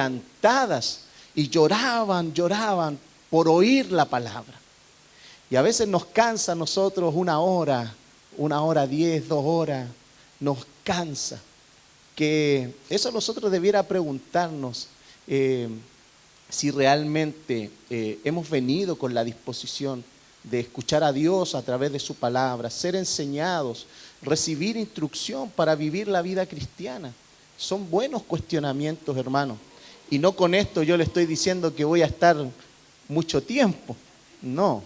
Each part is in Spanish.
quebrantadas y lloraban por oír la palabra. Y a veces nos cansa a nosotros 1 hora 10, 2 horas, nos cansa. Que eso nosotros debiera preguntarnos si realmente hemos venido con la disposición de escuchar a Dios a través de su palabra, ser enseñados, recibir instrucción para vivir la vida cristiana. Son buenos cuestionamientos, hermanos. Y no con esto yo le estoy diciendo que voy a estar mucho tiempo, no.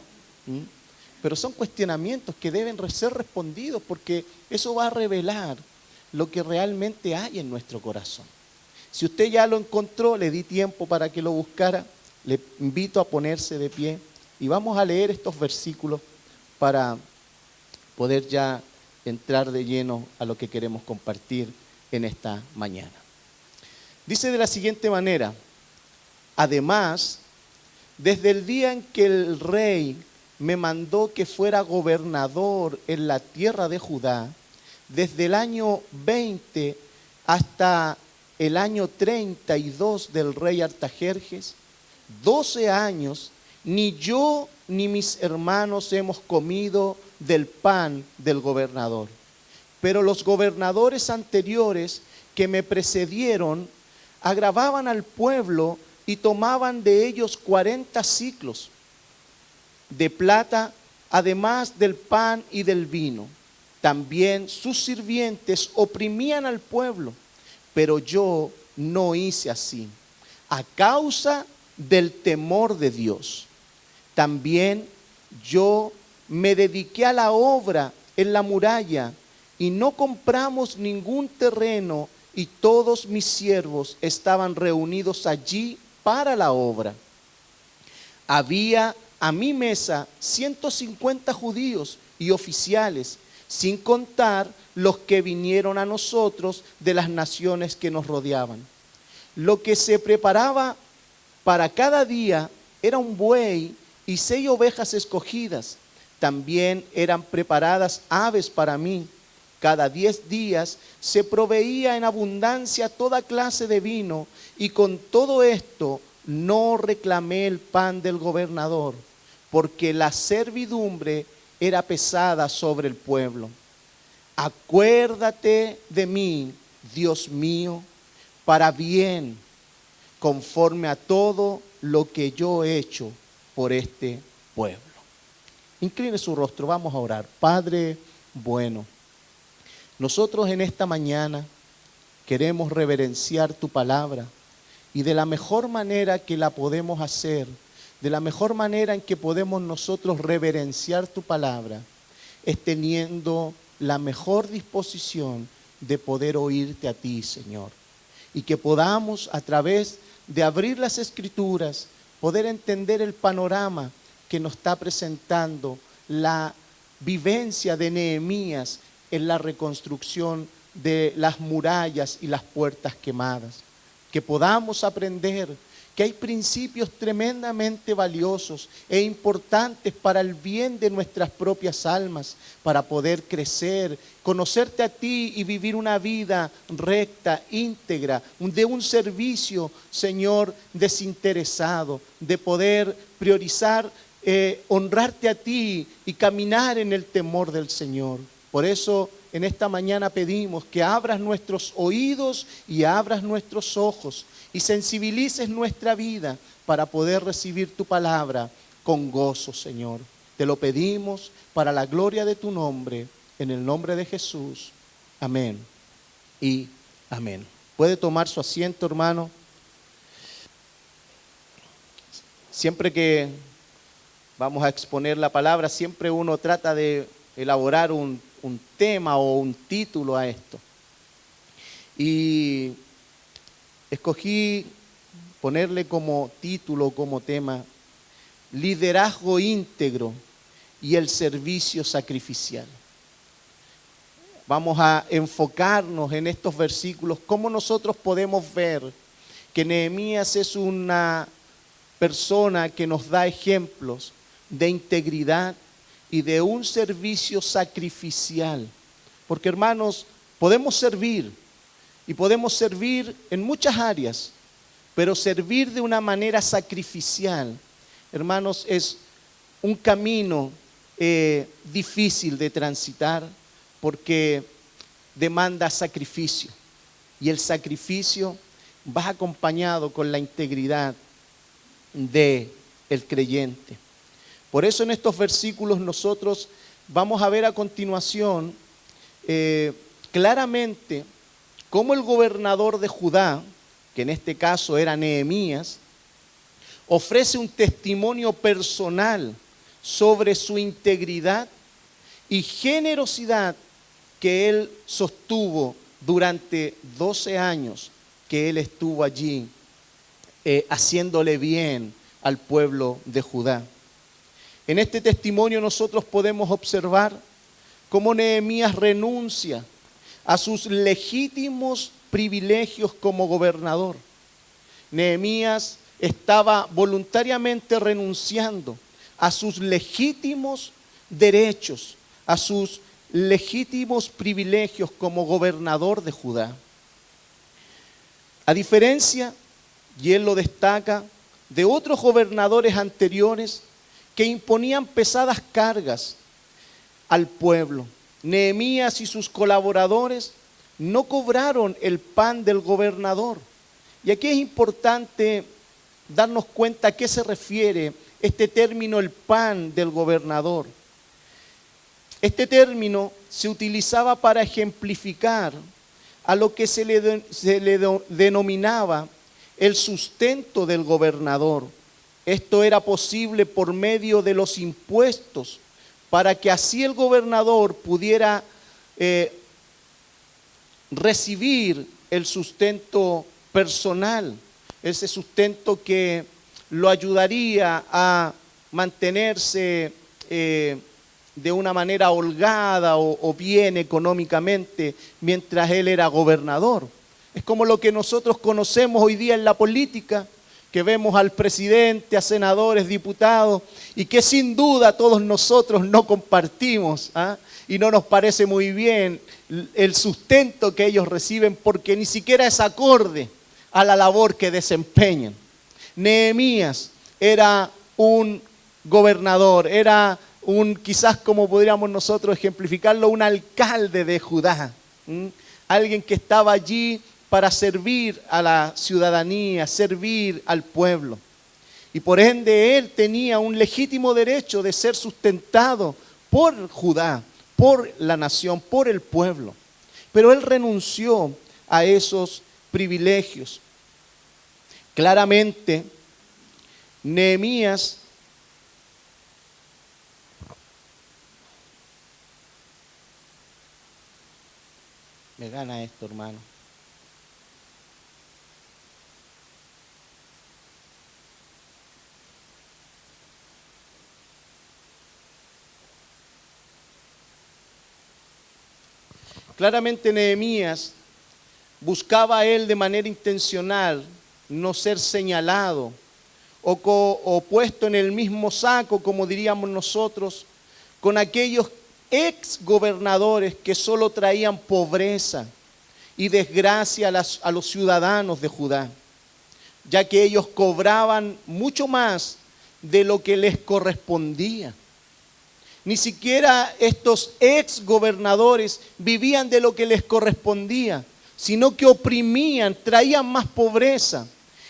Pero son cuestionamientos que deben ser respondidos porque eso va a revelar lo que realmente hay en nuestro corazón. Si usted ya lo encontró, le di tiempo para que lo buscara, le invito a ponerse de pie y vamos a leer estos versículos para poder ya entrar de lleno a lo que queremos compartir en esta mañana. Dice de la siguiente manera: además, desde el día en que el rey me mandó que fuera gobernador en la tierra de Judá, desde el año 20 hasta el año 32 del rey Artajerjes, 12 años, ni yo ni mis hermanos hemos comido del pan del gobernador. Pero los gobernadores anteriores que me precedieron agravaban al pueblo y tomaban de ellos 40 siclos de plata, además del pan y del vino. También sus sirvientes oprimían al pueblo, pero yo no hice así, a causa del temor de Dios. También yo me dediqué a la obra en la muralla y no compramos ningún terreno, y todos mis siervos estaban reunidos allí para la obra. Había a mi mesa 150 judíos y oficiales, sin contar los que vinieron a nosotros de las naciones que nos rodeaban. Lo que se preparaba para cada día era un buey y 6 ovejas escogidas. También eran preparadas aves para mí. Cada 10 días se proveía en abundancia toda clase de vino, y con todo esto no reclamé el pan del gobernador, porque la servidumbre era pesada sobre el pueblo. Acuérdate de mí, Dios mío, para bien, conforme a todo lo que yo he hecho por este pueblo. Incline su rostro, vamos a orar. Padre bueno, nosotros en esta mañana queremos reverenciar tu palabra, y de la mejor manera que la podemos hacer, de la mejor manera en que podemos nosotros reverenciar tu palabra, es teniendo la mejor disposición de poder oírte a ti, Señor. Y que podamos, a través de abrir las Escrituras, poder entender el panorama que nos está presentando la vivencia de Nehemías en la reconstrucción de las murallas y las puertas quemadas. Que podamos aprender que hay principios tremendamente valiosos e importantes para el bien de nuestras propias almas, para poder crecer, conocerte a ti y vivir una vida recta, íntegra, de un servicio, Señor, desinteresado, de poder priorizar, honrarte a ti y caminar en el temor del Señor. Por eso en esta mañana pedimos que abras nuestros oídos y abras nuestros ojos y sensibilices nuestra vida para poder recibir tu palabra con gozo, Señor. Te lo pedimos para la gloria de tu nombre, en el nombre de Jesús. Amén y amén. Puede tomar su asiento, hermano. Siempre que vamos a exponer la palabra, siempre uno trata de elaborar un tema o un título a esto. Y escogí ponerle como título, como tema, liderazgo íntegro y el servicio sacrificial. Vamos a enfocarnos en estos versículos, cómo nosotros podemos ver que Nehemías es una persona que nos da ejemplos de integridad y de un servicio sacrificial. Porque, hermanos, podemos servir y podemos servir en muchas áreas, Pero servir de una manera sacrificial, hermanos, es un camino difícil de transitar porque demanda sacrificio. Y el sacrificio va acompañado con la integridad del creyente. Por eso en estos versículos nosotros vamos a ver a continuación claramente cómo el gobernador de Judá, que en este caso era Nehemías, ofrece un testimonio personal sobre su integridad y generosidad que él sostuvo durante 12 años que él estuvo allí haciéndole bien al pueblo de Judá. En este testimonio nosotros podemos observar cómo Nehemías renuncia a sus legítimos privilegios como gobernador. Nehemías estaba voluntariamente renunciando a sus legítimos derechos, a sus legítimos privilegios como gobernador de Judá. A diferencia, y él lo destaca, de otros gobernadores anteriores que imponían pesadas cargas al pueblo, Nehemías y sus colaboradores no cobraron el pan del gobernador. Y aquí es importante darnos cuenta a qué se refiere este término, el pan del gobernador. Este término se utilizaba para ejemplificar a lo que se le denominaba el sustento del gobernador. Esto era posible por medio de los impuestos, para que así el gobernador pudiera recibir el sustento personal, ese sustento que lo ayudaría a mantenerse de una manera holgada o bien económicamente mientras él era gobernador. Es como lo que nosotros conocemos hoy día en la política, que vemos al presidente, a senadores, diputados, y que sin duda todos nosotros no compartimos, y no nos parece muy bien el sustento que ellos reciben porque ni siquiera es acorde a la labor que desempeñan. Nehemías era un gobernador, era quizás como podríamos nosotros ejemplificarlo, un alcalde de Judá, alguien que estaba allí para servir a la ciudadanía, servir al pueblo. Y por ende él tenía un legítimo derecho de ser sustentado por Judá, por la nación, por el pueblo. Pero él renunció a esos privilegios. Claramente, Nehemías me gana esto, hermano. Claramente Nehemías buscaba él de manera intencional no ser señalado o puesto en el mismo saco, como diríamos nosotros, con aquellos ex gobernadores que solo traían pobreza y desgracia a los ciudadanos de Judá, ya que ellos cobraban mucho más de lo que les correspondía. Ni siquiera estos ex gobernadores vivían de lo que les correspondía, sino que oprimían, traían más pobreza.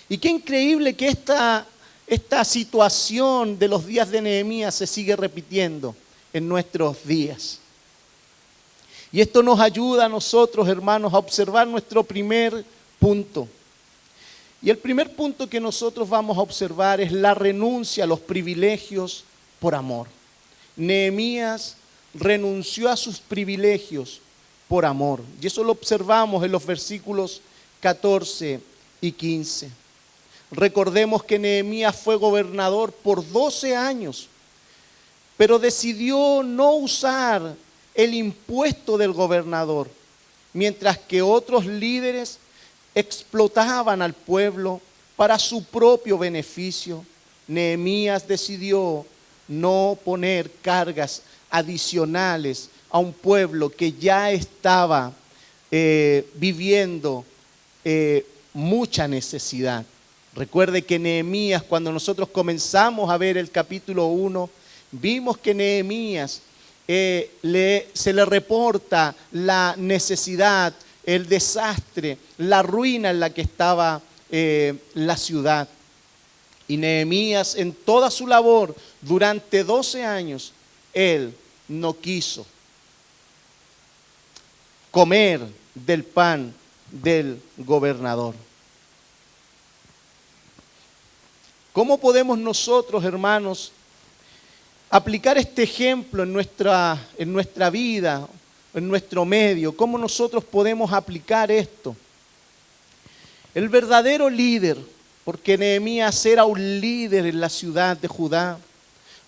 Y qué increíble que esta situación de los días de Nehemías se sigue repitiendo en nuestros días. Y esto nos ayuda a nosotros, hermanos, a observar nuestro primer punto. Y el primer punto que nosotros vamos a observar es la renuncia a los privilegios por amor. Nehemías renunció a sus privilegios por amor. Y eso lo observamos en los versículos 14 y 15. Recordemos que Nehemías fue gobernador por 12 años, pero decidió no usar el impuesto del gobernador, mientras que otros líderes explotaban al pueblo para su propio beneficio. Nehemías decidió no poner cargas adicionales a un pueblo que ya estaba viviendo mucha necesidad. Recuerde que Nehemías, cuando nosotros comenzamos a ver el capítulo 1, vimos que Nehemías se le reporta la necesidad, el desastre, la ruina en la que estaba la ciudad. Y Nehemías, en toda su labor, durante 12 años, él no quiso comer del pan del gobernador. ¿Cómo podemos nosotros, hermanos, aplicar este ejemplo en nuestra vida, en nuestro medio? ¿Cómo nosotros podemos aplicar esto? El verdadero líder, porque Nehemías era un líder en la ciudad de Judá.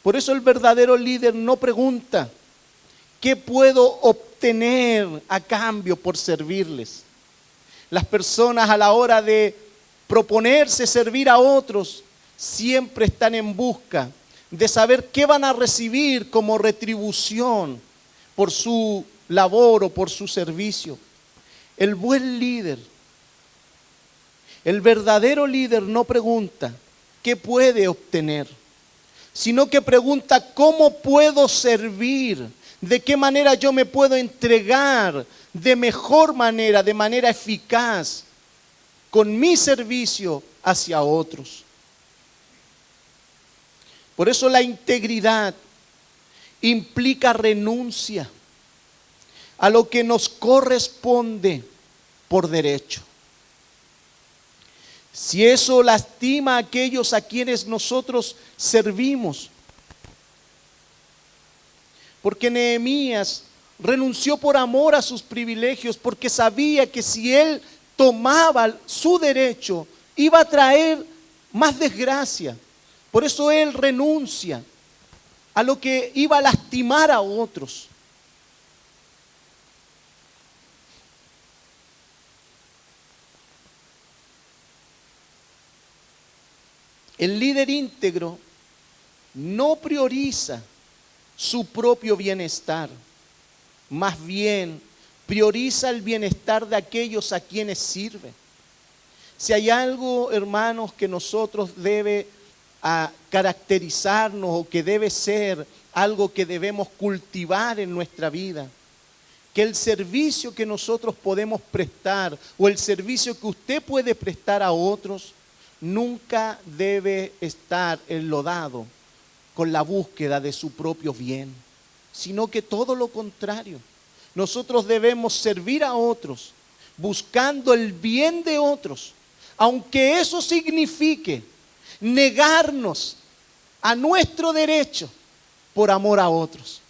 Por eso el verdadero líder no pregunta, ¿qué puedo obtener a cambio por servirles? Las personas a la hora de proponerse servir a otros, siempre están en busca de saber qué van a recibir como retribución por su labor o por su servicio. El buen líder, el verdadero líder no pregunta qué puede obtener, sino que pregunta cómo puedo servir, de qué manera yo me puedo entregar de mejor manera, de manera eficaz, con mi servicio hacia otros. Por eso la integridad implica renuncia a lo que nos corresponde por derecho. Si eso lastima a aquellos a quienes nosotros servimos, porque Nehemías renunció por amor a sus privilegios, porque sabía que si él tomaba su derecho, iba a traer más desgracia. Por eso él renuncia a lo que iba a lastimar a otros. El líder íntegro no prioriza su propio bienestar, más bien prioriza el bienestar de aquellos a quienes sirve. Si hay algo, hermanos, que nosotros debe caracterizarnos o que debe ser algo que debemos cultivar en nuestra vida, que el servicio que nosotros podemos prestar o el servicio que usted puede prestar a otros nunca debe estar enlodado con la búsqueda de su propio bien, sino que todo lo contrario. Nosotros debemos servir a otros buscando el bien de otros, aunque eso signifique negarnos a nuestro derecho por amor a otros.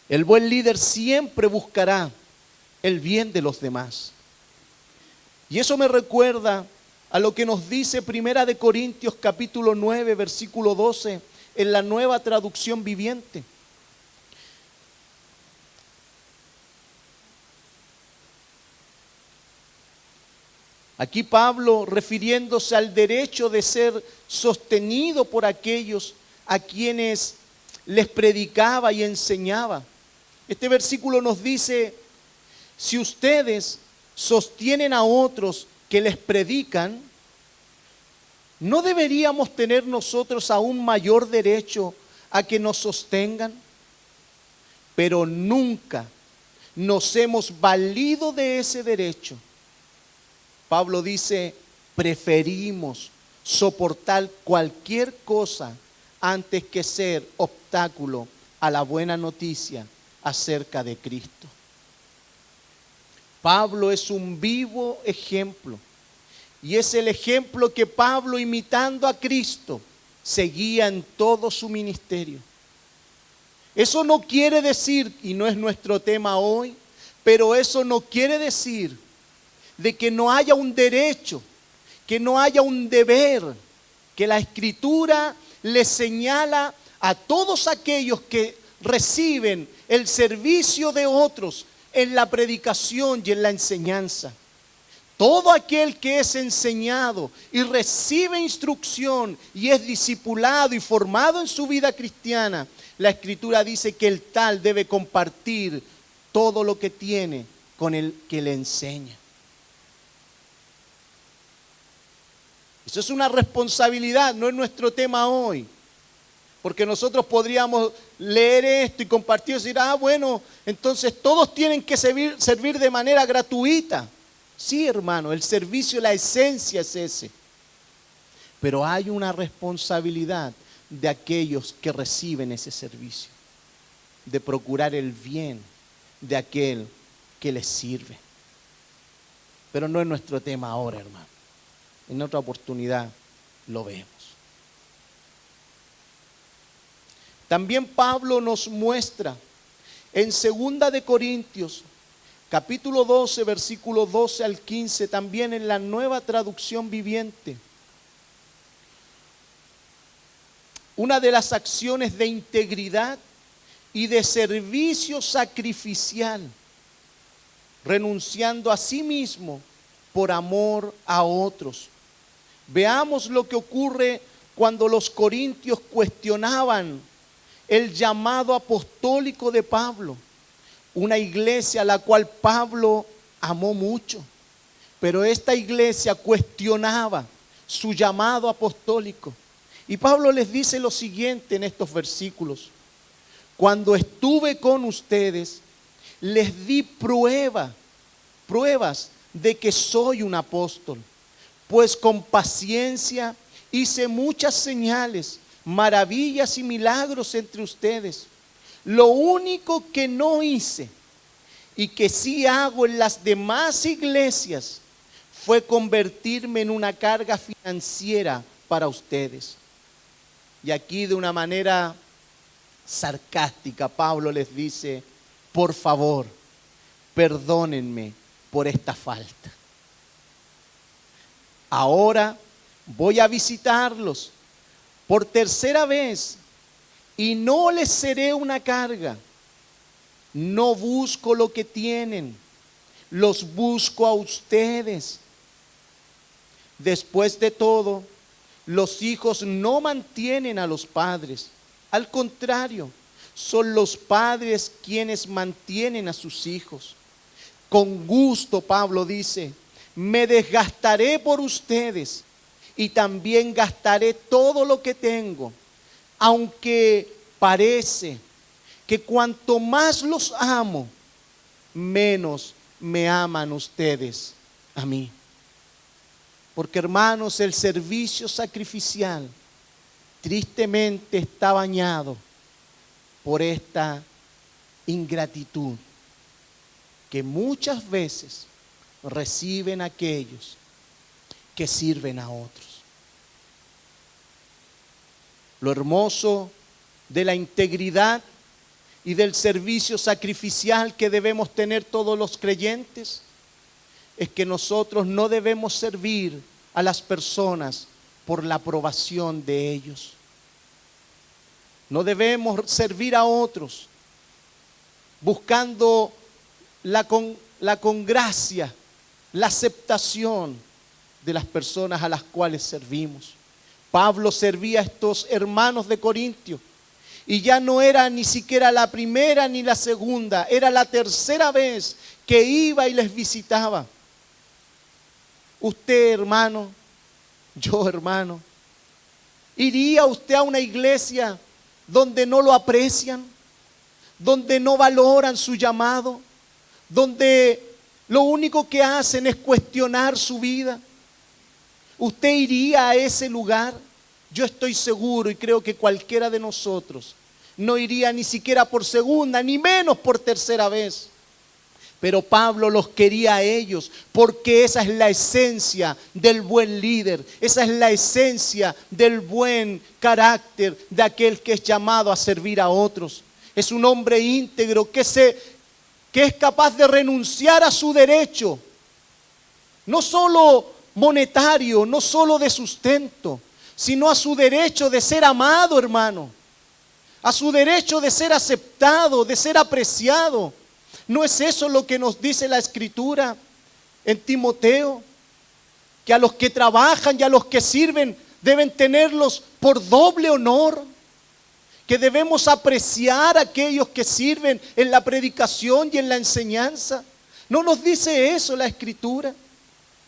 El buen líder siempre buscará el bien de los demás. Y eso me recuerda a lo que nos dice 1 Corintios capítulo 9, versículo 12, en la Nueva Traducción Viviente. Aquí Pablo, refiriéndose al derecho de ser sostenido por aquellos a quienes les predicaba y enseñaba. Este versículo nos dice: si ustedes sostienen a otros que les predican, ¿no deberíamos tener nosotros aún mayor derecho a que nos sostengan? Pero nunca nos hemos valido de ese derecho. Pablo dice, preferimos soportar cualquier cosa antes que ser obstáculo a la buena noticia acerca de Cristo. Pablo es un vivo ejemplo, y es el ejemplo que Pablo, imitando a Cristo, seguía en todo su ministerio. Eso no quiere decir, y no es nuestro tema hoy, pero eso no quiere decir de que no haya un derecho, que no haya un deber, que la Escritura le señala a todos aquellos que reciben el servicio de otros en la predicación y en la enseñanza. Todo aquel que es enseñado y recibe instrucción y es discipulado y formado en su vida cristiana, la Escritura dice que el tal debe compartir todo lo que tiene con el que le enseña. Eso es una responsabilidad, no es nuestro tema hoy. Porque nosotros podríamos leer esto y compartir y decir, bueno, entonces todos tienen que servir de manera gratuita. Sí, hermano, el servicio, la esencia es ese. Pero hay una responsabilidad de aquellos que reciben ese servicio, de procurar el bien de aquel que les sirve. Pero no es nuestro tema ahora, hermano. En otra oportunidad lo vemos. También Pablo nos muestra en 2 de Corintios, capítulo 12, versículo 12 al 15, también en la Nueva Traducción Viviente, una de las acciones de integridad y de servicio sacrificial, renunciando a sí mismo por amor a otros. Veamos lo que ocurre cuando los corintios cuestionaban el llamado apostólico de Pablo, una iglesia a la cual Pablo amó mucho, pero esta iglesia cuestionaba su llamado apostólico. Y Pablo les dice lo siguiente en estos versículos: cuando estuve con ustedes, les di pruebas de que soy un apóstol, pues con paciencia hice muchas señales, maravillas y milagros entre ustedes. Lo único que no hice y que sí hago en las demás iglesias fue convertirme en una carga financiera para ustedes. Y aquí de una manera sarcástica Pablo les dice: por favor, perdónenme por esta falta. Ahora voy a visitarlos por tercera vez y no les seré una carga. No busco lo que tienen, los busco a ustedes. Después de todo, los hijos no mantienen a los padres. Al contrario, son los padres quienes mantienen a sus hijos. Con gusto, Pablo dice, me desgastaré por ustedes y también gastaré todo lo que tengo, aunque parece que cuanto más los amo, menos me aman ustedes a mí. Porque, hermanos, el servicio sacrificial tristemente está bañado por esta ingratitud que muchas veces reciben aquellos que sirven a otros. Lo hermoso de la integridad y del servicio sacrificial que debemos tener todos los creyentes es que nosotros no debemos servir a las personas por la aprobación de ellos. No debemos servir a otros buscando la congracia, la aceptación de las personas a las cuales servimos. Pablo servía a estos hermanos de Corintio y ya no era ni siquiera la primera ni la segunda, era la tercera vez que iba y les visitaba. Usted, hermano, yo, hermano, ¿iría usted a una iglesia donde no lo aprecian, donde no valoran su llamado, donde lo único que hacen es cuestionar su vida? ¿Usted iría a ese lugar? Yo estoy seguro y creo que cualquiera de nosotros no iría ni siquiera por segunda, ni menos por tercera vez. Pero Pablo los quería a ellos porque esa es la esencia del buen líder, esa es la esencia del buen carácter de aquel que es llamado a servir a otros. Es un hombre íntegro que es capaz de renunciar a su derecho, no solo monetario, no solo de sustento, sino a su derecho de ser amado, hermano, a su derecho de ser aceptado, de ser apreciado. ¿No es eso lo que nos dice la Escritura en Timoteo? Que a los que trabajan y a los que sirven deben tenerlos por doble honor, que debemos apreciar a aquellos que sirven en la predicación y en la enseñanza. ¿No nos dice eso la Escritura?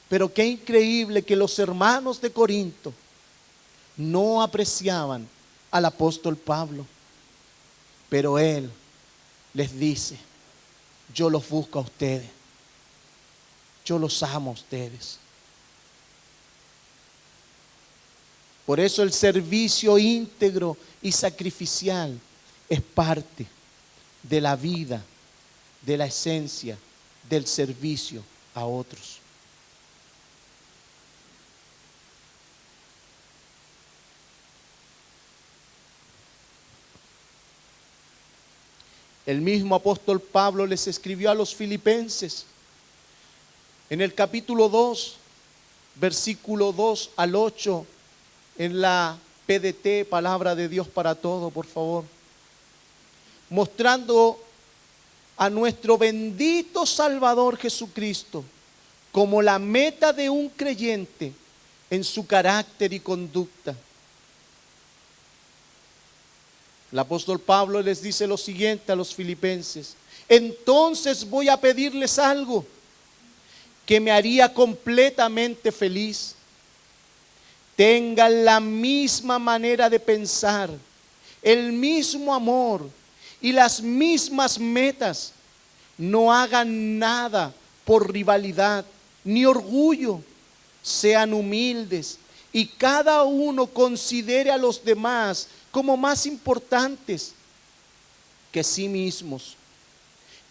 Pero qué increíble que los hermanos de Corinto no apreciaban al apóstol Pablo. Pero él les dice: yo los busco a ustedes, yo los amo a ustedes. Por eso el servicio íntegro y sacrificial es parte de la vida, de la esencia del servicio a otros. El mismo apóstol Pablo les escribió a los filipenses en el capítulo 2, versículo 2 al 8, en la PDT, Palabra de Dios para Todo, por favor, mostrando a nuestro bendito Salvador Jesucristo como la meta de un creyente en su carácter y conducta. El apóstol Pablo les dice lo siguiente a los filipenses: entonces voy a pedirles algo que me haría completamente feliz. Tengan la misma manera de pensar, el mismo amor y las mismas metas. No hagan nada por rivalidad ni orgullo. Sean humildes y cada uno considere a los demás como más importantes que sí mismos.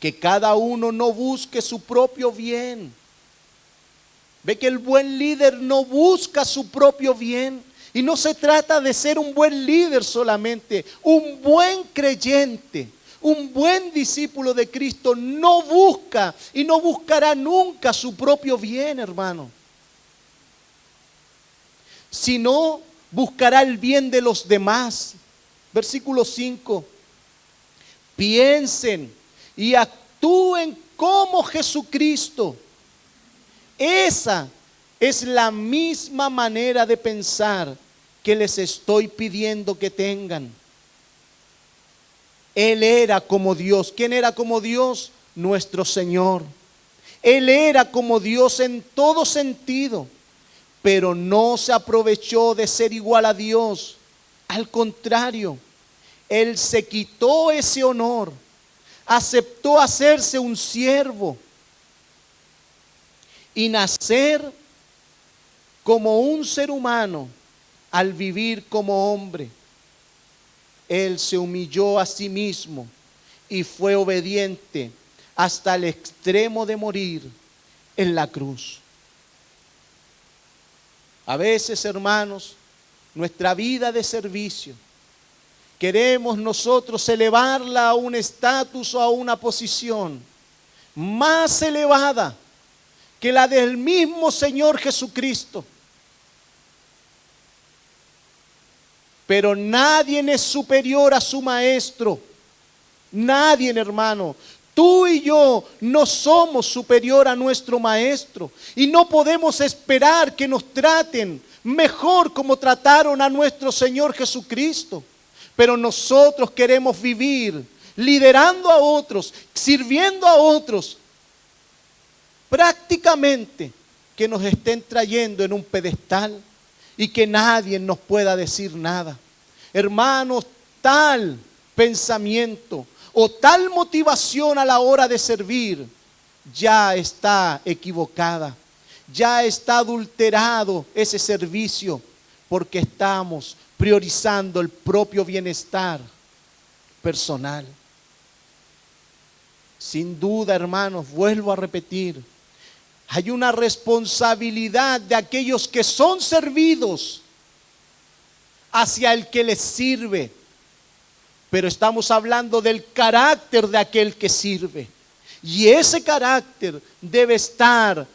Que cada uno no busque su propio bien. Ve que el buen líder no busca su propio bien. Y no se trata de ser un buen líder solamente. Un buen creyente, un buen discípulo de Cristo no busca y no buscará nunca su propio bien, hermano. Sino buscará el bien de los demás. Versículo 5. Piensen y actúen como Jesucristo. Esa es la misma manera de pensar que les estoy pidiendo que tengan. Él era como Dios. ¿Quién era como Dios? Nuestro Señor. Él era como Dios en todo sentido, pero no se aprovechó de ser igual a Dios. Al contrario, Él se quitó ese honor, aceptó hacerse un siervo y nacer como un ser humano. Al vivir como hombre, Él se humilló a sí mismo y fue obediente hasta el extremo de morir en la cruz. A veces, hermanos, nuestra vida de servicio, queremos nosotros elevarla a un estatus o a una posición más elevada que la del mismo Señor Jesucristo. Pero nadie es superior a su maestro. Nadie, hermano. Tú y yo no somos superior a nuestro maestro. Y no podemos esperar que nos traten mejor como trataron a nuestro Señor Jesucristo. Pero nosotros queremos vivir liderando a otros, sirviendo a otros, prácticamente que nos estén trayendo en un pedestal y que nadie nos pueda decir nada. Hermanos, tal pensamiento o tal motivación a la hora de servir ya está equivocada, ya está adulterado ese servicio, porque estamos priorizando el propio bienestar personal. Sin duda, hermanos, vuelvo a repetir, hay una responsabilidad de aquellos que son servidos hacia el que les sirve. Pero estamos hablando del carácter de aquel que sirve. Y ese carácter debe estar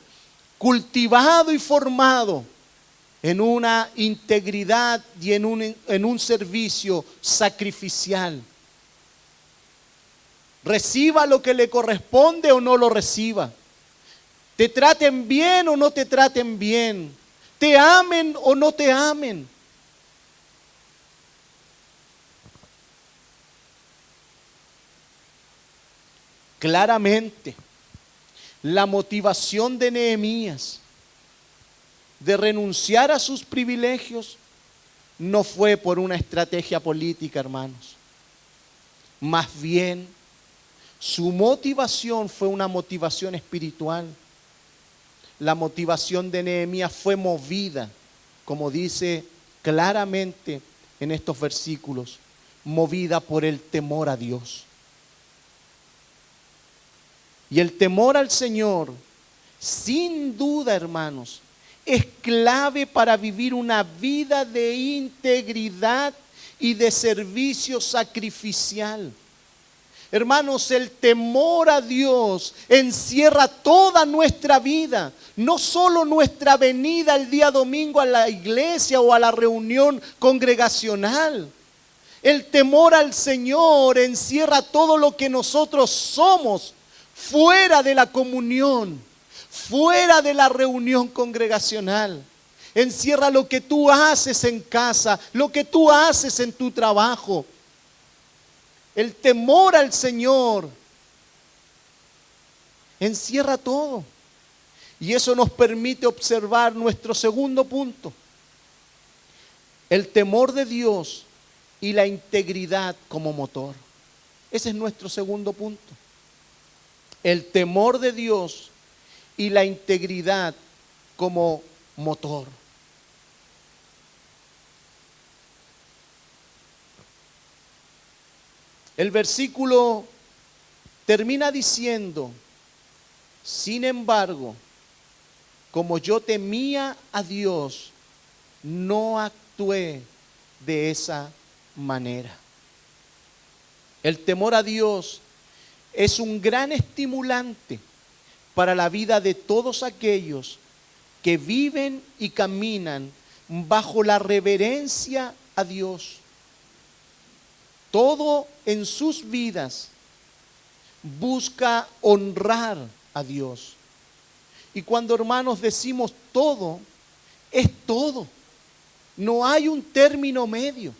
cultivado y formado en una integridad y en un servicio sacrificial. Reciba lo que le corresponde o no lo reciba. Te traten bien o no te traten bien. Te amen o no te amen. Claramente, La motivación de Nehemías de renunciar a sus privilegios no fue por una estrategia política, hermanos. Más bien, su motivación fue una motivación espiritual. La motivación de Nehemías fue movida, como dice claramente en estos versículos, movida por el temor a Dios. Y el temor al Señor, sin duda, hermanos, es clave para vivir una vida de integridad y de servicio sacrificial. Hermanos, el temor a Dios encierra toda nuestra vida, no solo nuestra venida el día domingo a la iglesia o a la reunión congregacional. El temor al Señor encierra todo lo que nosotros somos fuera de la comunión, fuera de la reunión congregacional. Encierra lo que tú haces en casa, lo que tú haces en tu trabajo. El temor al Señor encierra todo. Y eso nos permite observar nuestro segundo punto. El temor de Dios y la integridad como motor. Ese es nuestro segundo punto. El temor de Dios y la integridad como motor. El versículo termina diciendo: sin embargo, como yo temía a Dios, no actué de esa manera. El temor a Dios es un gran estimulante para la vida de todos aquellos que viven y caminan bajo la reverencia a Dios. Todo en sus vidas busca honrar a Dios. Y cuando, hermanos, decimos todo, es todo. No hay un término medio.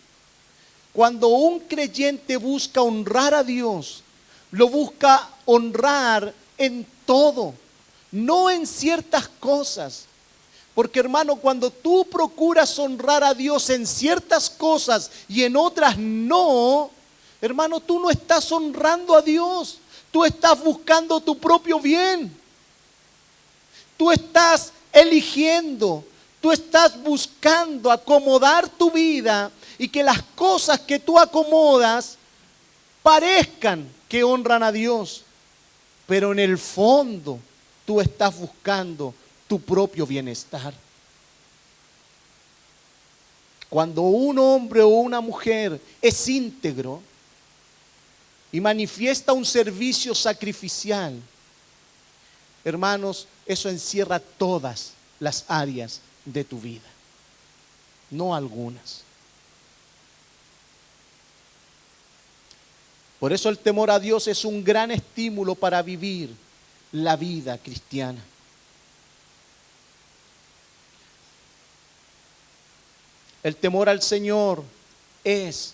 Cuando un creyente busca honrar a Dios, lo busca honrar en todo, no en ciertas cosas. Porque, hermano, cuando tú procuras honrar a Dios en ciertas cosas y en otras no, hermano, tú no estás honrando a Dios. Tú estás buscando tu propio bien. Tú estás eligiendo, tú estás buscando acomodar tu vida y que las cosas que tú acomodas parezcan que honran a Dios. Pero en el fondo tú estás buscando tu propio bienestar. Cuando un hombre o una mujer es íntegro y manifiesta un servicio sacrificial, hermanos, eso encierra todas las áreas de tu vida, no algunas. Por eso el temor a Dios es un gran estímulo para vivir la vida cristiana. El temor al Señor es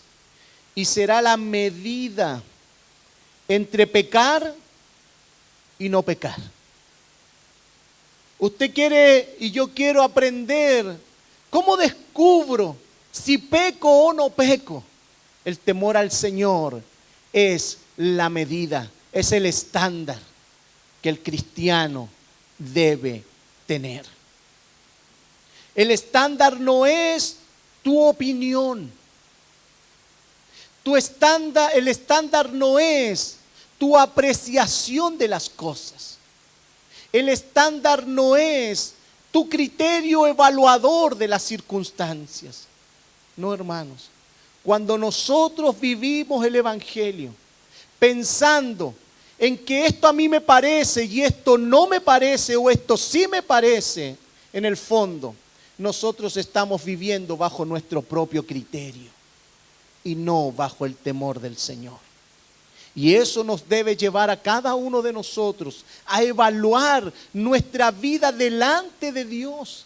y será la medida entre pecar y no pecar. Usted quiere y yo quiero aprender cómo descubro si peco o no peco. El temor al Señor es la medida, es el estándar que el cristiano debe tener. El estándar no es tu opinión. El estándar no es tu apreciación de las cosas. El estándar no es tu criterio evaluador de las circunstancias. No, hermanos. Cuando nosotros vivimos el Evangelio pensando en que esto a mí me parece y esto no me parece o esto sí me parece, en el fondo nosotros estamos viviendo bajo nuestro propio criterio y no bajo el temor del Señor. Y eso nos debe llevar a cada uno de nosotros a evaluar nuestra vida delante de Dios.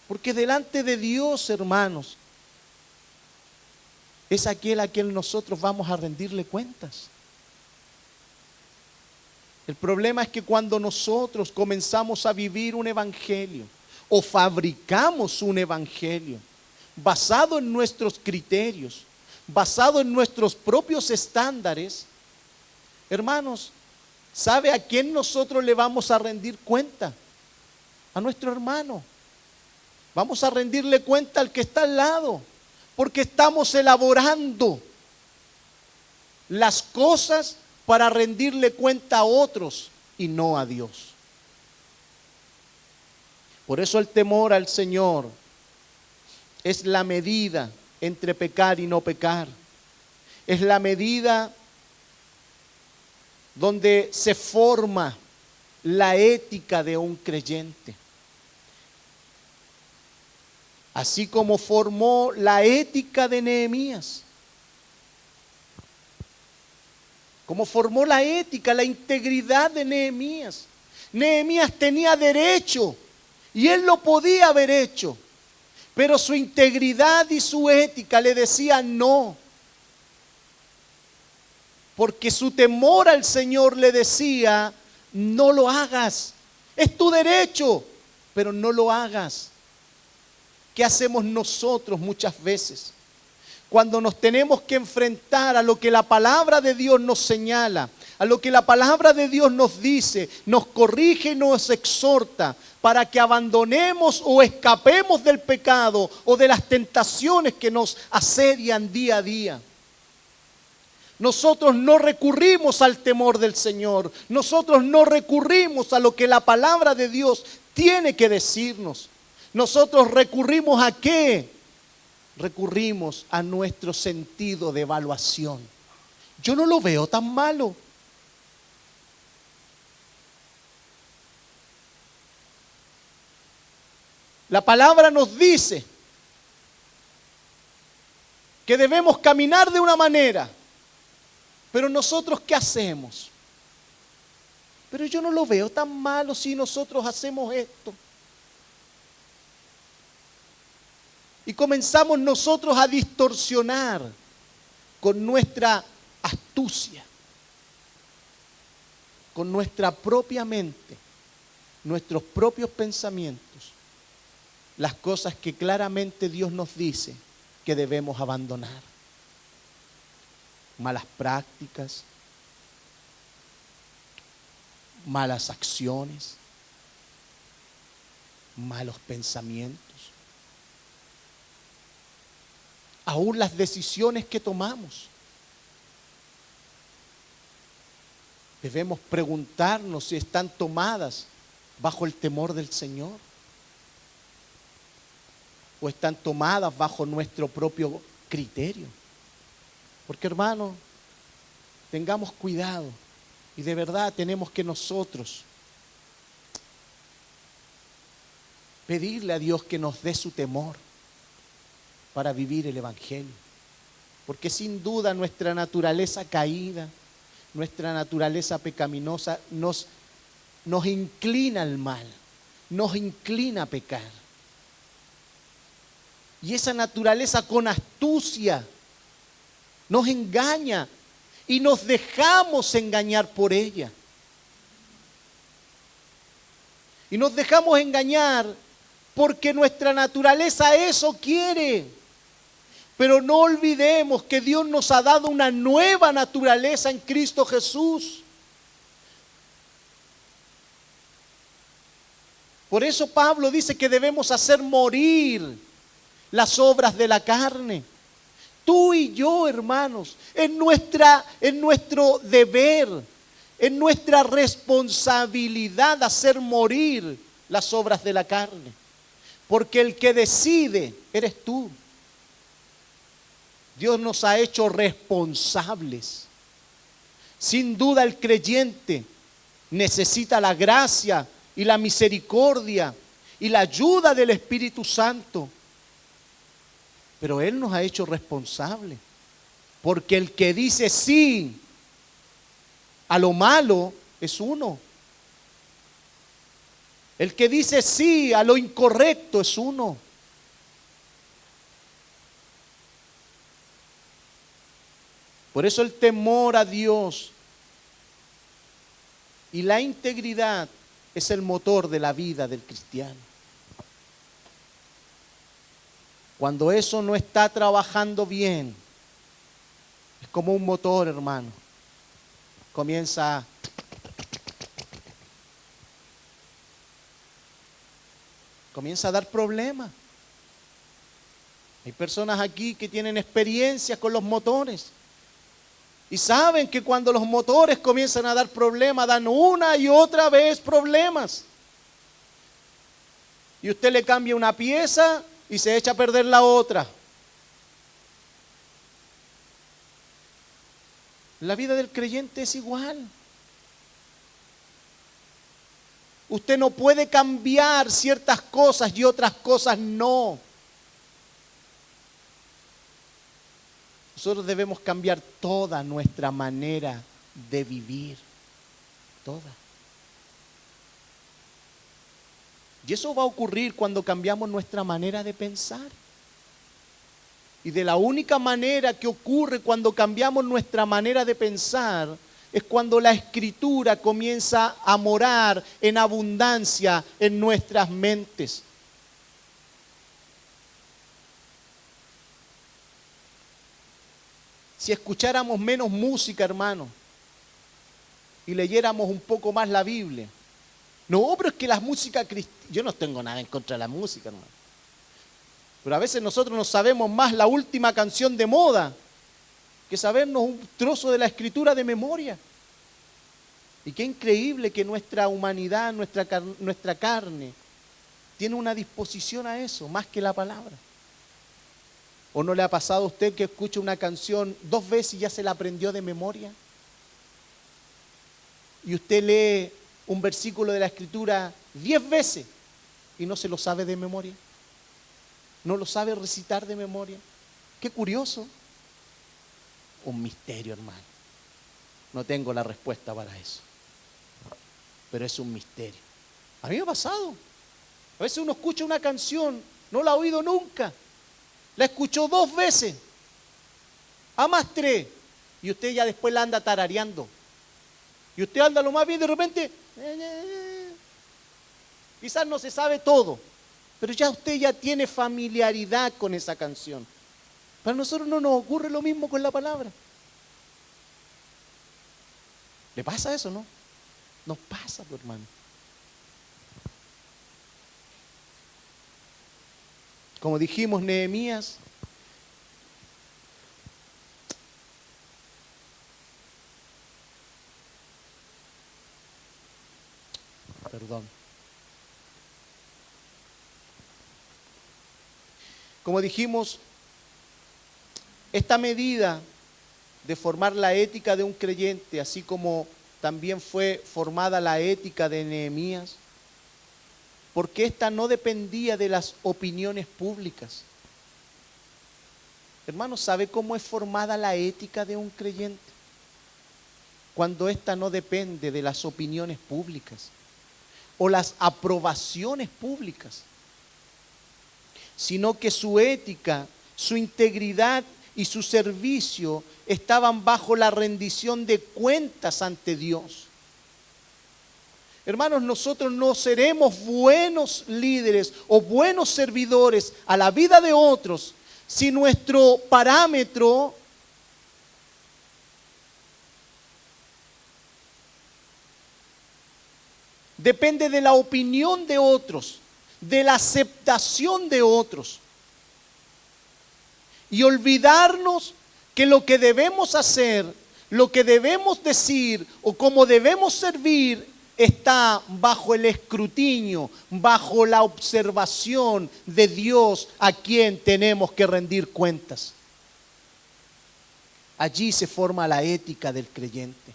Porque delante de Dios, hermanos, es aquel a quien nosotros vamos a rendirle cuentas. El problema es que cuando nosotros comenzamos a vivir un evangelio o fabricamos un evangelio basado en nuestros criterios, basado en nuestros propios estándares, hermanos, ¿sabe a quién nosotros le vamos a rendir cuenta? A nuestro hermano. Vamos a rendirle cuenta al que está al lado, porque estamos elaborando las cosas para rendirle cuenta a otros y no a Dios. Por eso el temor al Señor es la medida entre pecar y no pecar. Es la medida donde se forma la ética de un creyente. Así como formó la ética de Nehemías. Como formó la ética, la integridad de Nehemías. Nehemías tenía derecho y él lo podía haber hecho, pero su integridad y su ética le decían no. Porque su temor al Señor le decía, no lo hagas, es tu derecho, pero no lo hagas. ¿Qué hacemos nosotros muchas veces? Cuando nos tenemos que enfrentar a lo que la palabra de Dios nos señala, a lo que la palabra de Dios nos dice, nos corrige y nos exhorta para que abandonemos o escapemos del pecado o de las tentaciones que nos asedian día a día. Nosotros no recurrimos al temor del Señor, nosotros no recurrimos a lo que la palabra de Dios tiene que decirnos. Nosotros recurrimos ¿a qué? Recurrimos a nuestro sentido de evaluación. Yo no lo veo tan malo. La palabra nos dice que debemos caminar de una manera, pero nosotros ¿qué hacemos? Pero yo no lo veo tan malo si nosotros hacemos esto. Y comenzamos nosotros a distorsionar con nuestra astucia, con nuestra propia mente, nuestros propios pensamientos, las cosas que claramente Dios nos dice que debemos abandonar. Malas prácticas, malas acciones, malos pensamientos. Aún las decisiones que tomamos. Debemos preguntarnos si están tomadas bajo el temor del Señor o están tomadas bajo nuestro propio criterio. Porque, hermano, tengamos cuidado y de verdad tenemos que nosotros pedirle a Dios que nos dé su temor para vivir el evangelio. Porque sin duda nuestra naturaleza caída, nuestra naturaleza pecaminosa nos inclina al mal, nos inclina a pecar. Y esa naturaleza con astucia nos engaña y nos dejamos engañar por ella. Y nos dejamos engañar porque nuestra naturaleza eso quiere. Pero no olvidemos que Dios nos ha dado una nueva naturaleza en Cristo Jesús. Por eso Pablo dice que debemos hacer morir las obras de la carne. Tú y yo, hermanos, en nuestro deber, en nuestra responsabilidad hacer morir las obras de la carne. Porque el que decide eres tú. Dios nos ha hecho responsables. Sin duda el creyente necesita la gracia y la misericordia y la ayuda del Espíritu Santo. Pero Él nos ha hecho responsables. Porque el que dice sí a lo malo es uno. El que dice sí a lo incorrecto es uno. Por eso el temor a Dios Y la integridad es el motor de la vida del cristiano. Cuando eso no está trabajando bien, es como un motor, hermano. Comienza a dar problemas. Hay personas aquí que tienen experiencia con los motores y saben que cuando los motores comienzan a dar problemas, dan una y otra vez problemas. Y usted le cambia una pieza y se echa a perder la otra. La vida del creyente es igual. Usted no puede cambiar ciertas cosas y otras cosas no. Nosotros debemos cambiar toda nuestra manera de vivir. Toda. Y eso va a ocurrir cuando cambiamos nuestra manera de pensar. Y de la única manera que ocurre cuando cambiamos nuestra manera de pensar es cuando la Escritura comienza a morar en abundancia en nuestras mentes. Si escucháramos menos música, hermano, y leyéramos un poco más la Biblia. No, pero es que la música cristiana, yo no tengo nada en contra de la música, hermano. Pero a veces nosotros no sabemos más la última canción de moda que sabernos un trozo de la Escritura de memoria. Y qué increíble que nuestra humanidad, nuestra carne, tiene una disposición a eso, más que la palabra. ¿O no le ha pasado a usted que escucha una canción 2 veces y ya se la aprendió de memoria? Y usted lee un versículo de la Escritura 10 veces y no se lo sabe de memoria. No lo sabe recitar de memoria. Qué curioso. Un misterio, hermano. No tengo la respuesta para eso. Pero es un misterio. A mí me ha pasado. A veces uno escucha una canción, no la ha oído nunca. La escuchó 2 veces. A más 3. Y usted ya después la anda tarareando. Y usted anda lo más bien, de repente, quizás no se sabe todo, pero ya usted ya tiene familiaridad con esa canción. Para nosotros no nos ocurre lo mismo con la palabra. ¿Le pasa eso, no? Nos pasa, hermano. Como dijimos, Nehemías Como dijimos, esta medida de formar la ética de un creyente, así como también fue formada la ética de Nehemías, porque esta no dependía de las opiniones públicas. Hermanos, ¿sabe cómo es formada la ética de un creyente? Cuando esta no depende de las opiniones públicas o las aprobaciones públicas, sino que su ética, su integridad y su servicio estaban bajo la rendición de cuentas ante Dios. Hermanos, nosotros no seremos buenos líderes o buenos servidores a la vida de otros si nuestro parámetro depende de la opinión de otros, de la aceptación de otros. Y olvidarnos que lo que debemos hacer, lo que debemos decir o cómo debemos servir está bajo el escrutinio, bajo la observación de Dios a quien tenemos que rendir cuentas. Allí se forma la ética del creyente.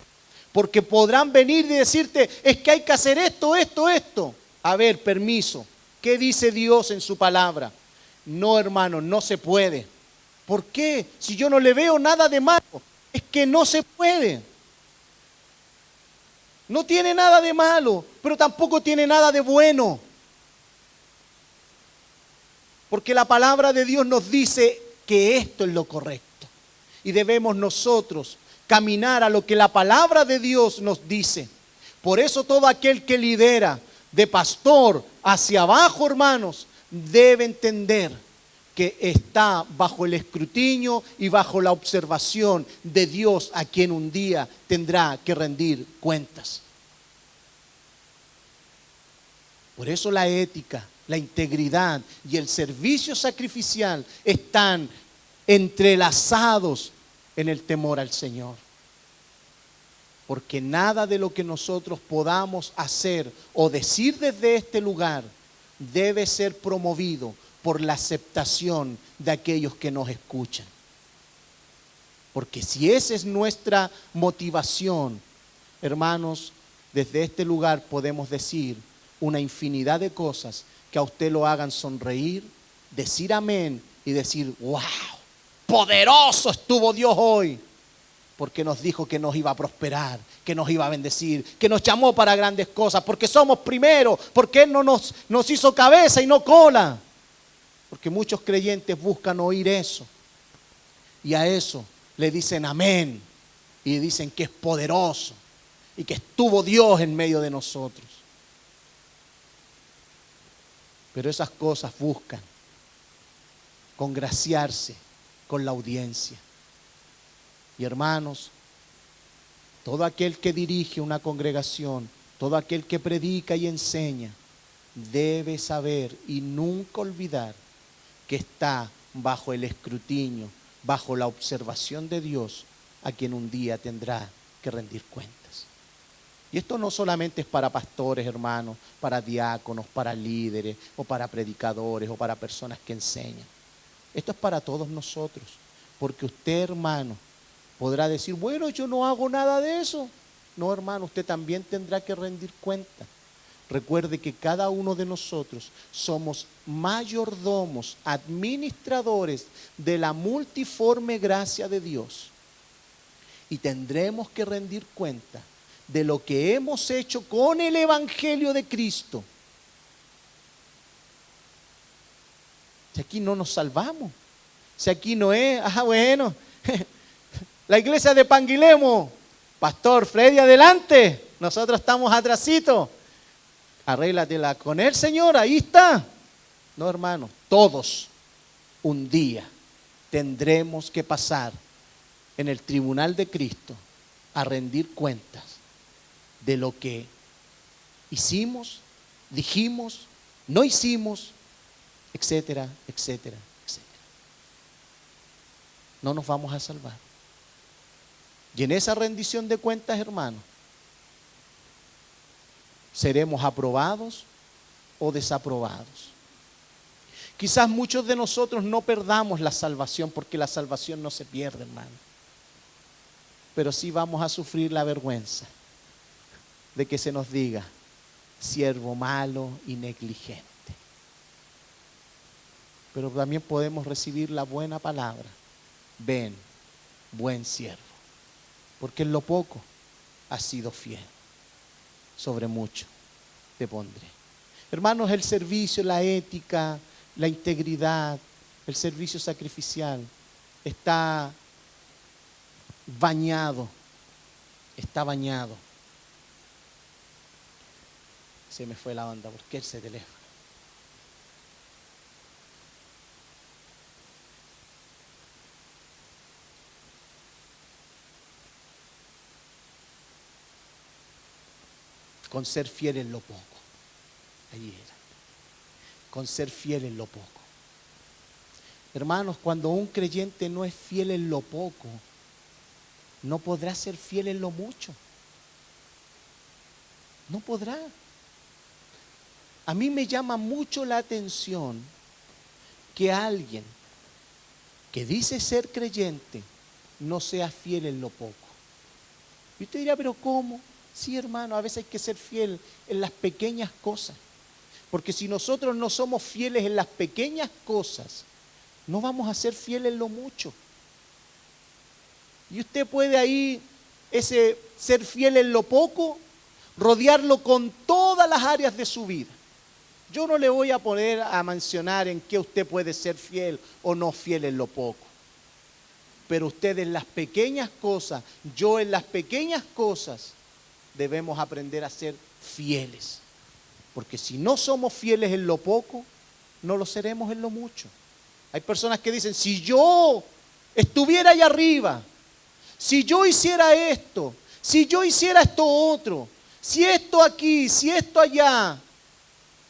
Porque podrán venir y decirte, es que hay que hacer esto, esto, esto. A ver, permiso, ¿qué dice Dios en su palabra? No, hermano, no se puede. ¿Por qué? Si yo no le veo nada de malo, es que no se puede. No tiene nada de malo, pero tampoco tiene nada de bueno. Porque la palabra de Dios nos dice que esto es lo correcto. Y debemos nosotros caminar a lo que la palabra de Dios nos dice. Por eso todo aquel que lidera de pastor hacia abajo, hermanos, debe entender que está bajo el escrutinio y bajo la observación de Dios, a quien un día tendrá que rendir cuentas. Por eso la ética, la integridad y el servicio sacrificial están entrelazados en el temor al Señor. Porque nada de lo que nosotros podamos hacer o decir desde este lugar debe ser promovido por la aceptación de aquellos que nos escuchan. Porque si esa es nuestra motivación, hermanos, desde este lugar podemos decir una infinidad de cosas que a usted lo hagan sonreír, decir amén y decir, wow, poderoso estuvo Dios hoy, porque nos dijo que nos iba a prosperar, que nos iba a bendecir, que nos llamó para grandes cosas, porque somos primero, porque Él no nos hizo cabeza y no cola. Porque muchos creyentes buscan oír eso, y a eso le dicen amén, y dicen que es poderoso, y que estuvo Dios en medio de nosotros. Pero esas cosas buscan congraciarse con la audiencia. Y hermanos, todo aquel que dirige una congregación, todo aquel que predica y enseña, debe saber y nunca olvidar que está bajo el escrutinio, bajo la observación de Dios, a quien un día tendrá que rendir cuentas. Y esto no solamente es para pastores, hermanos, para diáconos, para líderes, o para predicadores, o para personas que enseñan. Esto es para todos nosotros, porque usted, hermano, podrá decir, bueno, yo no hago nada de eso. No, hermano, usted también tendrá que rendir cuenta. Recuerde que cada uno de nosotros somos mayordomos, administradores de la multiforme gracia de Dios. Y tendremos que rendir cuenta de lo que hemos hecho con el Evangelio de Cristo. Si aquí no nos salvamos, si aquí no es, bueno, la iglesia de Panguilemo, Pastor Freddy adelante, nosotros estamos atrasito, arréglatela con él, Señor, ahí está. No, hermano, todos un día tendremos que pasar en el tribunal de Cristo a rendir cuentas de lo que hicimos, dijimos, no hicimos, etcétera, etcétera, etcétera. No nos vamos a salvar. Y en esa rendición de cuentas, hermano, seremos aprobados o desaprobados. Quizás muchos de nosotros no perdamos la salvación, porque la salvación no se pierde, hermano. Pero sí vamos a sufrir la vergüenza de que se nos diga, siervo malo y negligente. Pero también podemos recibir la buena palabra, ven, buen siervo, porque en lo poco has sido fiel, sobre mucho te pondré. Hermanos, el servicio, la ética, la integridad, el servicio sacrificial está bañado, Se me fue la onda, porque ese teléfono. Con ser fiel en lo poco. Ahí era. Con ser fiel en lo poco. Hermanos, cuando un creyente no es fiel en lo poco, no podrá ser fiel en lo mucho. No podrá. A mí me llama mucho la atención que alguien que dice ser creyente no sea fiel en lo poco. Y usted dirá, ¿pero cómo? Sí, hermano, a veces hay que ser fiel en las pequeñas cosas. Porque si nosotros no somos fieles en las pequeñas cosas, no vamos a ser fieles en lo mucho. Y usted puede ahí, ser fiel en lo poco, rodearlo con todas las áreas de su vida. Yo no le voy a poner a mencionar en qué usted puede ser fiel o no fiel en lo poco. Pero usted en las pequeñas cosas, yo en las pequeñas cosas, debemos aprender a ser fieles. Porque si no somos fieles en lo poco, no lo seremos en lo mucho. Hay personas que dicen, si yo estuviera allá arriba, si yo hiciera esto, si yo hiciera esto otro, si esto aquí, si esto allá,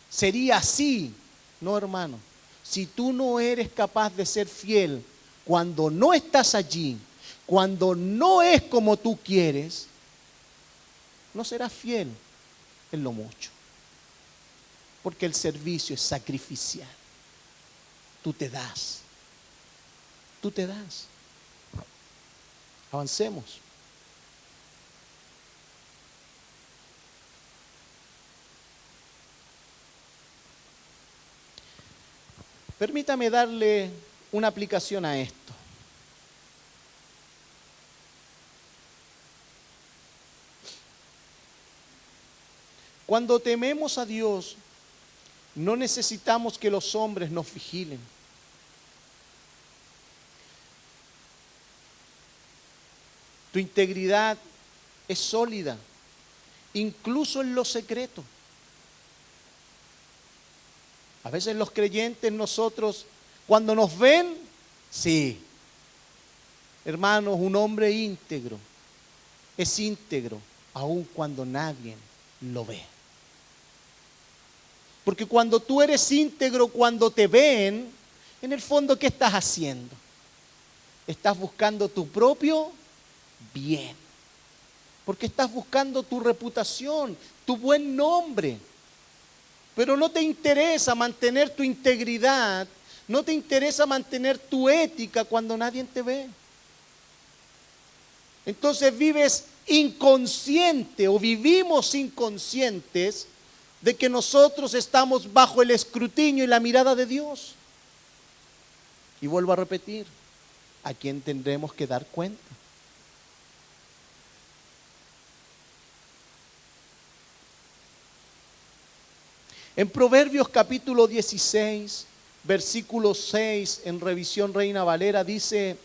sería así. No, hermano, si tú no eres capaz de ser fiel cuando no estás allí, cuando no es como tú quieres, no serás fiel en lo mucho. Porque el servicio es sacrificial. Tú te das. Tú te das. Avancemos. Permítame darle una aplicación a esto. Cuando tememos a Dios, no necesitamos que los hombres nos vigilen. Tu integridad es sólida, incluso en lo secreto. A veces los creyentes, nosotros, cuando nos ven, sí, hermanos, un hombre íntegro es íntegro, aun cuando nadie lo ve. Porque cuando tú eres íntegro, cuando te ven, en el fondo, ¿qué estás haciendo? Estás buscando tu propio bien. Porque estás buscando tu reputación, tu buen nombre. Pero no te interesa mantener tu integridad, no te interesa mantener tu ética cuando nadie te ve. Entonces vives inconsciente o vivimos inconscientes de que nosotros estamos bajo el escrutinio y la mirada de Dios. Y vuelvo a repetir, ¿a quién tendremos que dar cuenta? En Proverbios capítulo 16, versículo 6, en revisión Reina Valera, dice: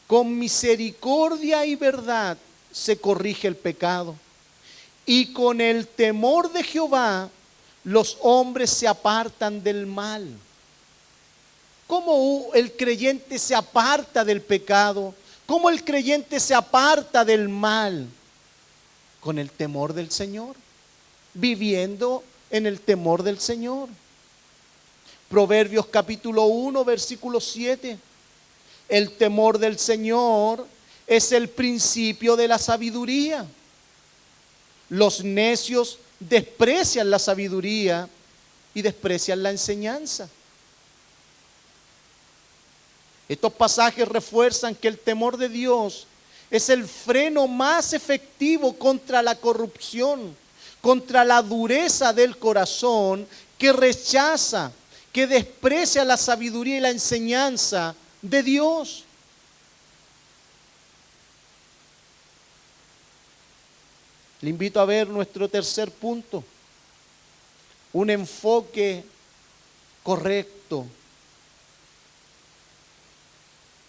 con misericordia y verdad se corrige el pecado, y con el temor de Jehová los hombres se apartan del mal. ¿Cómo el creyente se aparta del pecado? ¿Cómo el creyente se aparta del mal? Con el temor del Señor, viviendo en el temor del Señor. Proverbios capítulo 1, versículo 7. El temor del Señor es el principio de la sabiduría. Los necios desprecian la sabiduría y desprecian la enseñanza. Estos pasajes refuerzan que el temor de Dios es el freno más efectivo contra la corrupción, contra la dureza del corazón que rechaza, que desprecia la sabiduría y la enseñanza de Dios. Le invito a ver nuestro tercer punto, un enfoque correcto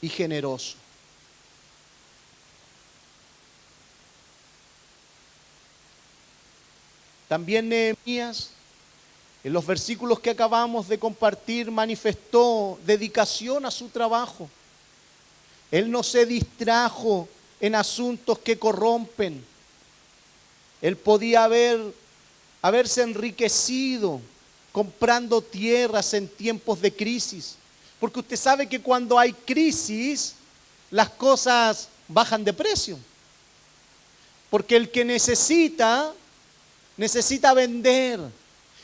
y generoso. También Nehemías, en los versículos que acabamos de compartir, manifestó dedicación a su trabajo. Él no se distrajo en asuntos que corrompen. Él podía haberse enriquecido comprando tierras en tiempos de crisis. Porque usted sabe que cuando hay crisis, las cosas bajan de precio. Porque el que necesita vender.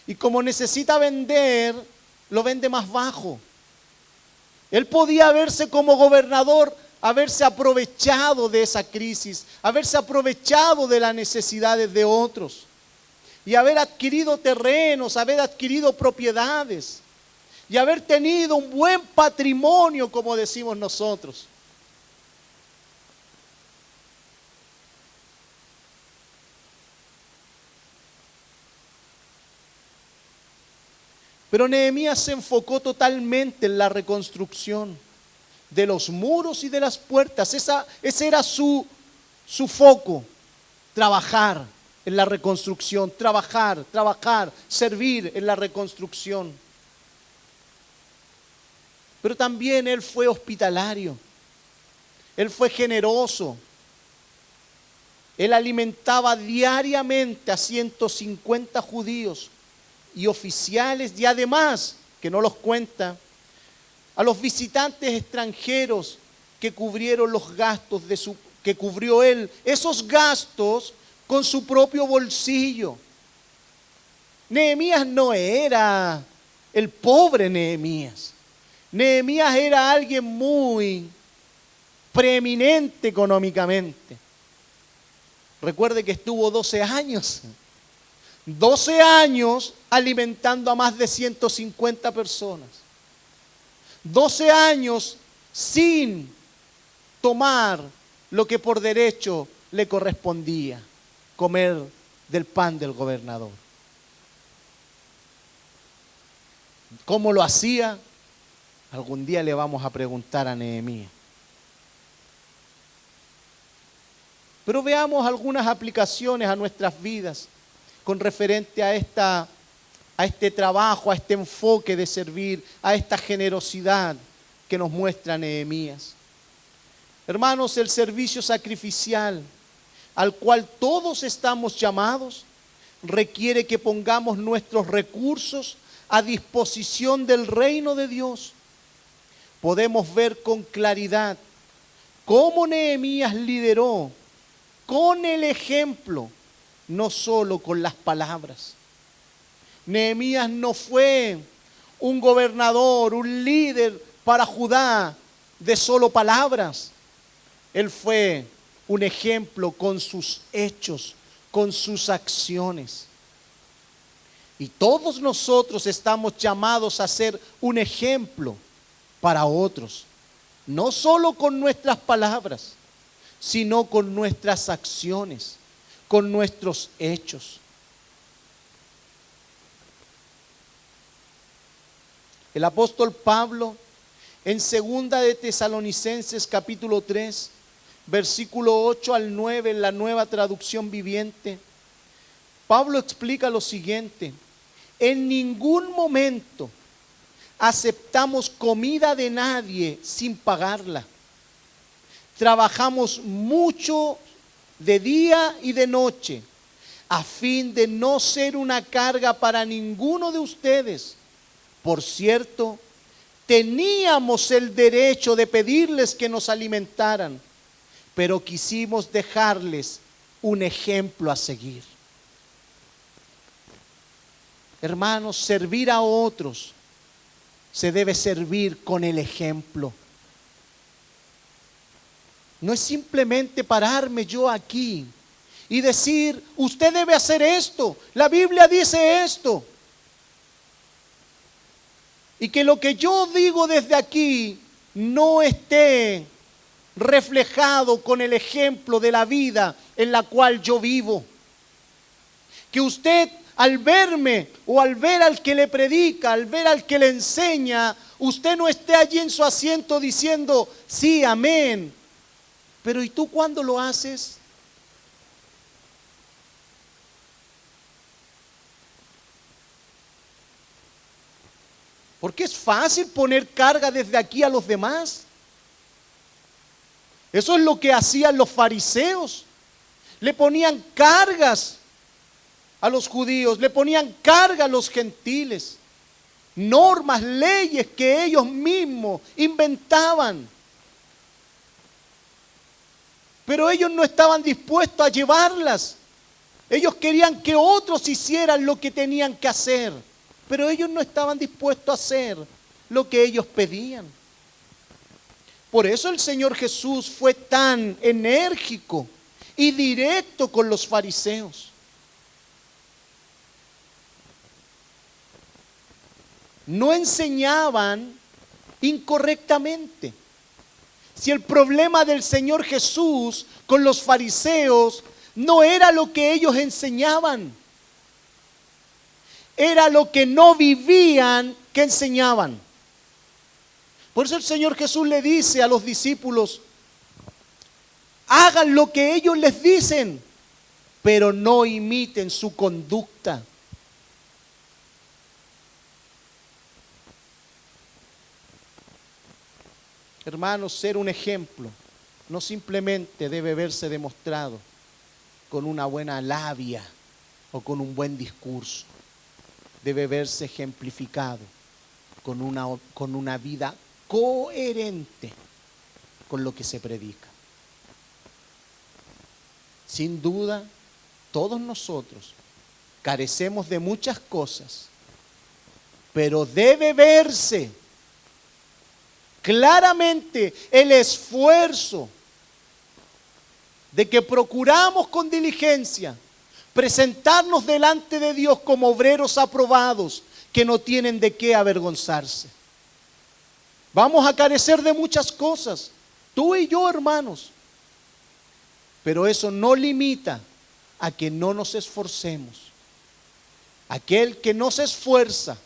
Y como necesita vender, lo vende más bajo. Él podía haberse como gobernador, haberse aprovechado de esa crisis, haberse aprovechado de las necesidades de otros y haber adquirido terrenos, haber adquirido propiedades y haber tenido un buen patrimonio, como decimos nosotros. Pero Nehemías se enfocó totalmente en la reconstrucción de los muros y de las puertas. Ese era su foco. trabajar en la reconstrucción, trabajar, servir en la reconstrucción. Pero también él fue hospitalario, él fue generoso. Él alimentaba diariamente a 150 judíos y oficiales y además, que no los cuenta, a los visitantes extranjeros que cubrieron los gastos que cubrió él, esos gastos con su propio bolsillo. Nehemías no era el pobre Nehemías. Nehemías era alguien muy preeminente económicamente. Recuerde que estuvo 12 años alimentando a más de 150 personas. 12 años sin tomar lo que por derecho le correspondía, comer del pan del gobernador. ¿Cómo lo hacía? Algún día le vamos a preguntar a Nehemías. Pero veamos algunas aplicaciones a nuestras vidas con referente a este trabajo, a este enfoque de servir, a esta generosidad que nos muestra Nehemías. Hermanos, el servicio sacrificial al cual todos estamos llamados requiere que pongamos nuestros recursos a disposición del reino de Dios. Podemos ver con claridad cómo Nehemías lideró con el ejemplo, no solo con las palabras. Nehemías no fue un gobernador, un líder para Judá de solo palabras. Él fue un ejemplo con sus hechos, con sus acciones. Y todos nosotros estamos llamados a ser un ejemplo para otros, no solo con nuestras palabras, sino con nuestras acciones, con nuestros hechos. El apóstol Pablo, en 2 de Tesalonicenses capítulo 3, versículo 8 al 9, en la Nueva Traducción Viviente, Pablo explica lo siguiente: en ningún momento aceptamos comida de nadie sin pagarla. Trabajamos mucho de día y de noche a fin de no ser una carga para ninguno de ustedes. Por cierto, teníamos el derecho de pedirles que nos alimentaran, pero quisimos dejarles un ejemplo a seguir. Hermanos, servir a otros se debe servir con el ejemplo. No es simplemente pararme yo aquí y decir, usted debe hacer esto, la Biblia dice esto. Y que lo que yo digo desde aquí no esté reflejado con el ejemplo de la vida en la cual yo vivo. Que usted, al verme o al ver al que le predica, al ver al que le enseña, usted no esté allí en su asiento diciendo, sí, amén. Pero ¿y tú cuándo lo haces? Porque es fácil poner carga desde aquí a los demás. Eso es lo que hacían los fariseos. Le ponían cargas a los judíos, le ponían carga a los gentiles. Normas, leyes que ellos mismos inventaban. Pero ellos no estaban dispuestos a llevarlas. Ellos querían que otros hicieran lo que tenían que hacer. Pero ellos no estaban dispuestos a hacer lo que ellos pedían. Por eso el Señor Jesús fue tan enérgico y directo con los fariseos. No enseñaban incorrectamente. Si el problema del Señor Jesús con los fariseos no era lo que ellos enseñaban, era lo que no vivían que enseñaban. Por eso el Señor Jesús le dice a los discípulos, hagan lo que ellos les dicen. pero no imiten su conducta. Hermanos, ser un ejemplo no simplemente debe verse demostrado con una buena labia o con un buen discurso. Debe verse ejemplificado con una vida coherente con lo que se predica. Sin duda, todos nosotros carecemos de muchas cosas, pero debe verse claramente el esfuerzo de que procuramos con diligencia presentarnos delante de Dios como obreros aprobados que no tienen de qué avergonzarse. Vamos a carecer de muchas cosas, tú y yo, hermanos, pero eso no limita a que no nos esforcemos. Aquel que no se esfuerza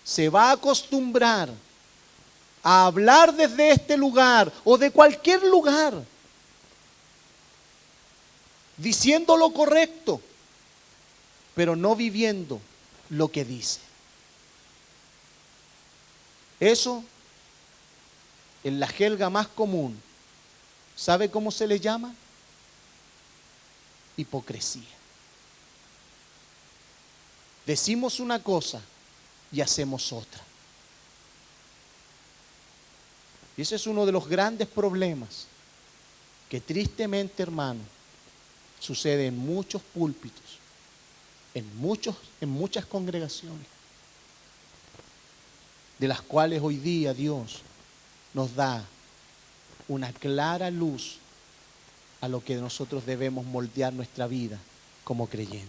se va a acostumbrar a hablar desde este lugar o de cualquier lugar, diciendo lo correcto, pero no viviendo lo que dice. Eso, en la jerga más común, ¿sabe cómo se le llama? Hipocresía. Decimos una cosa y hacemos otra. Y ese es uno de los grandes problemas que tristemente, hermano, sucede en muchos púlpitos, en muchas congregaciones, de las cuales hoy día Dios nos da una clara luz a lo que nosotros debemos moldear nuestra vida como creyentes.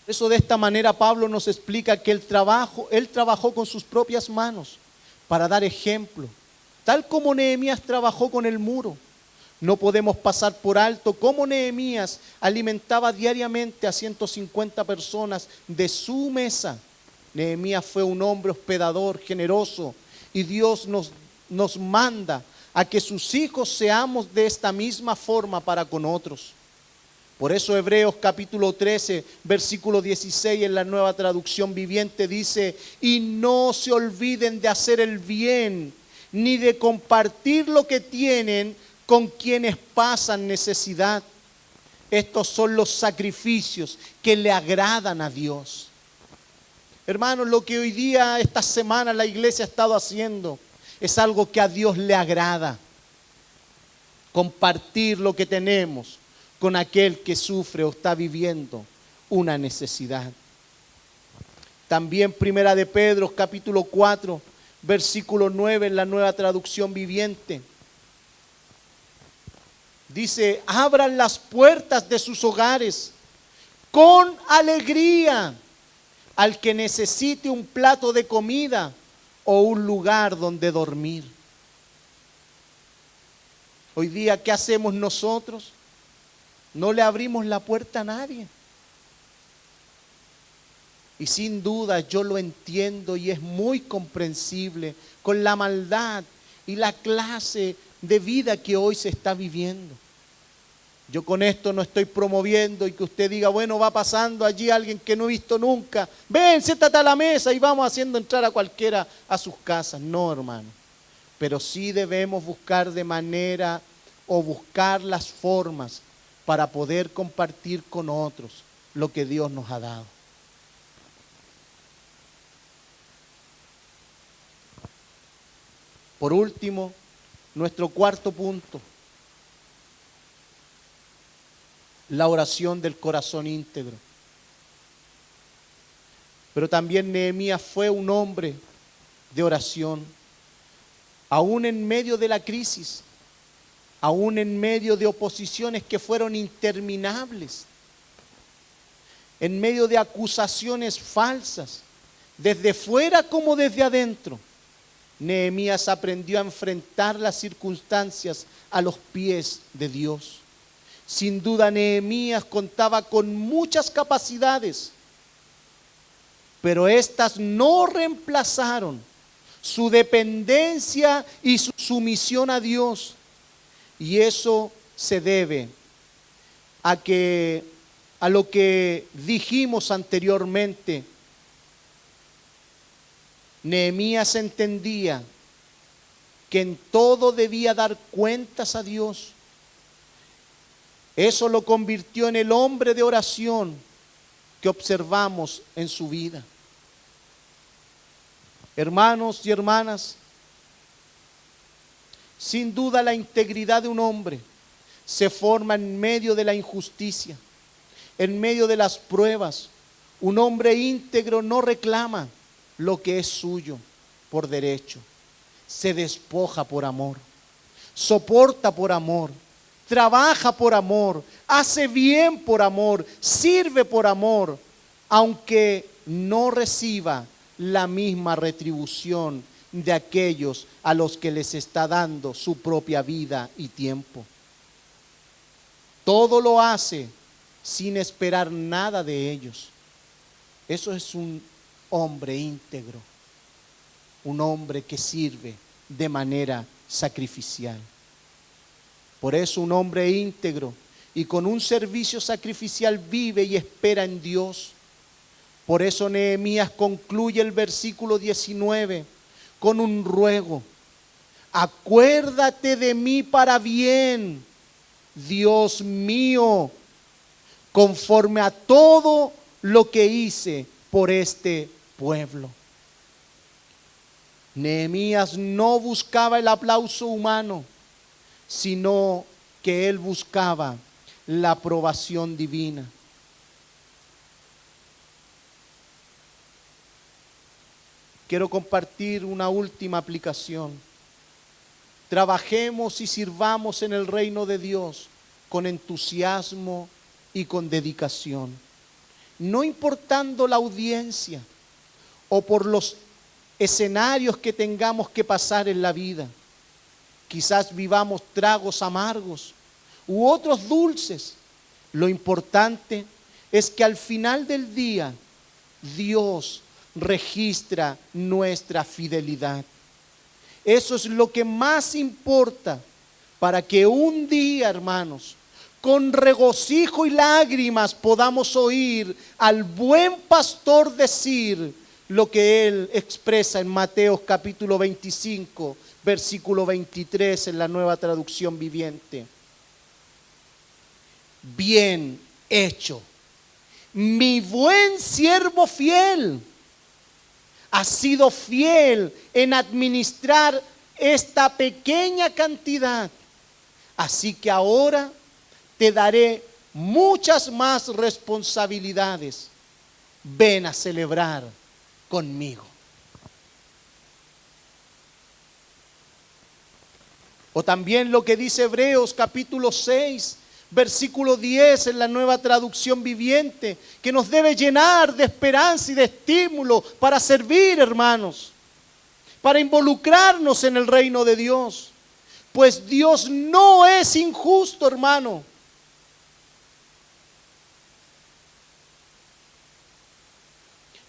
Por eso de esta manera Pablo nos explica que él trabajó con sus propias manos para dar ejemplo, tal como Nehemías trabajó con el muro. No podemos pasar por alto cómo Nehemías alimentaba diariamente a 150 personas de su mesa. Nehemías fue un hombre hospedador, generoso, y Dios nos manda a que sus hijos seamos de esta misma forma para con otros. Por eso Hebreos capítulo 13, versículo 16 en la Nueva Traducción Viviente dice: y no se olviden de hacer el bien, ni de compartir lo que tienen con quienes pasan necesidad. Estos son los sacrificios que le agradan a Dios. Hermanos, lo que hoy día, esta semana, la iglesia ha estado haciendo es algo que a Dios le agrada. Compartir lo que tenemos con aquel que sufre o está viviendo una necesidad. También Primera de Pedro, capítulo 4, versículo 9 en la Nueva Traducción Viviente. Dice: abran las puertas de sus hogares con alegría al que necesite un plato de comida o un lugar donde dormir. Hoy día, ¿qué hacemos nosotros? No le abrimos la puerta a nadie. Y sin duda yo lo entiendo y es muy comprensible con la maldad y la clase de vida que hoy se está viviendo. Yo con esto no estoy promoviendo y que usted diga, bueno, va pasando allí alguien que no he visto nunca, ven, siéntate a la mesa y vamos haciendo entrar a cualquiera a sus casas. No, hermano. Pero sí debemos buscar buscar las formas para poder compartir con otros lo que Dios nos ha dado. Por último, nuestro cuarto punto: la oración del corazón íntegro. Pero también Nehemías fue un hombre de oración, aún en medio de la crisis, aún en medio de oposiciones que fueron interminables, en medio de acusaciones falsas, desde fuera como desde adentro. Nehemías aprendió a enfrentar las circunstancias a los pies de Dios. Sin duda Nehemías contaba con muchas capacidades, pero estas no reemplazaron su dependencia y su sumisión a Dios. Y eso se debe a lo que dijimos anteriormente. Nehemías entendía que en todo debía dar cuentas a Dios. Eso lo convirtió en el hombre de oración que observamos en su vida. Hermanos y hermanas, sin duda la integridad de un hombre se forma en medio de la injusticia, en medio de las pruebas. Un hombre íntegro no reclama lo que es suyo por derecho. Se despoja por amor, soporta por amor, trabaja por amor, hace bien por amor, sirve por amor, aunque no reciba la misma retribución de aquellos a los que les está dando su propia vida y tiempo. Todo lo hace sin esperar nada de ellos. Eso es un hombre íntegro, un hombre que sirve de manera sacrificial. Por eso un hombre íntegro y con un servicio sacrificial vive y espera en Dios. Por eso Nehemías concluye el versículo 19 con un ruego. Acuérdate de mí para bien, Dios mío, conforme a todo lo que hice por este pueblo. Nehemías no buscaba el aplauso humano, sino que él buscaba la aprobación divina. Quiero compartir una última aplicación. Trabajemos y sirvamos en el reino de Dios con entusiasmo y con dedicación, no importando la audiencia o por los escenarios que tengamos que pasar en la vida. Quizás vivamos tragos amargos u otros dulces. Lo importante es que al final del día Dios registra nuestra fidelidad. Eso es lo que más importa para que un día, hermanos, con regocijo y lágrimas podamos oír al buen pastor decir lo que él expresa en Mateo capítulo 25, versículo 23 en la Nueva Traducción Viviente. Bien hecho, mi buen siervo fiel. Has sido fiel en administrar esta pequeña cantidad. Así que ahora te daré muchas más responsabilidades. Ven a celebrar conmigo. O también lo que dice Hebreos capítulo 6, versículo 10 en la Nueva Traducción Viviente, que nos debe llenar de esperanza y de estímulo para servir, hermanos, para involucrarnos en el reino de Dios. Pues Dios no es injusto, hermano.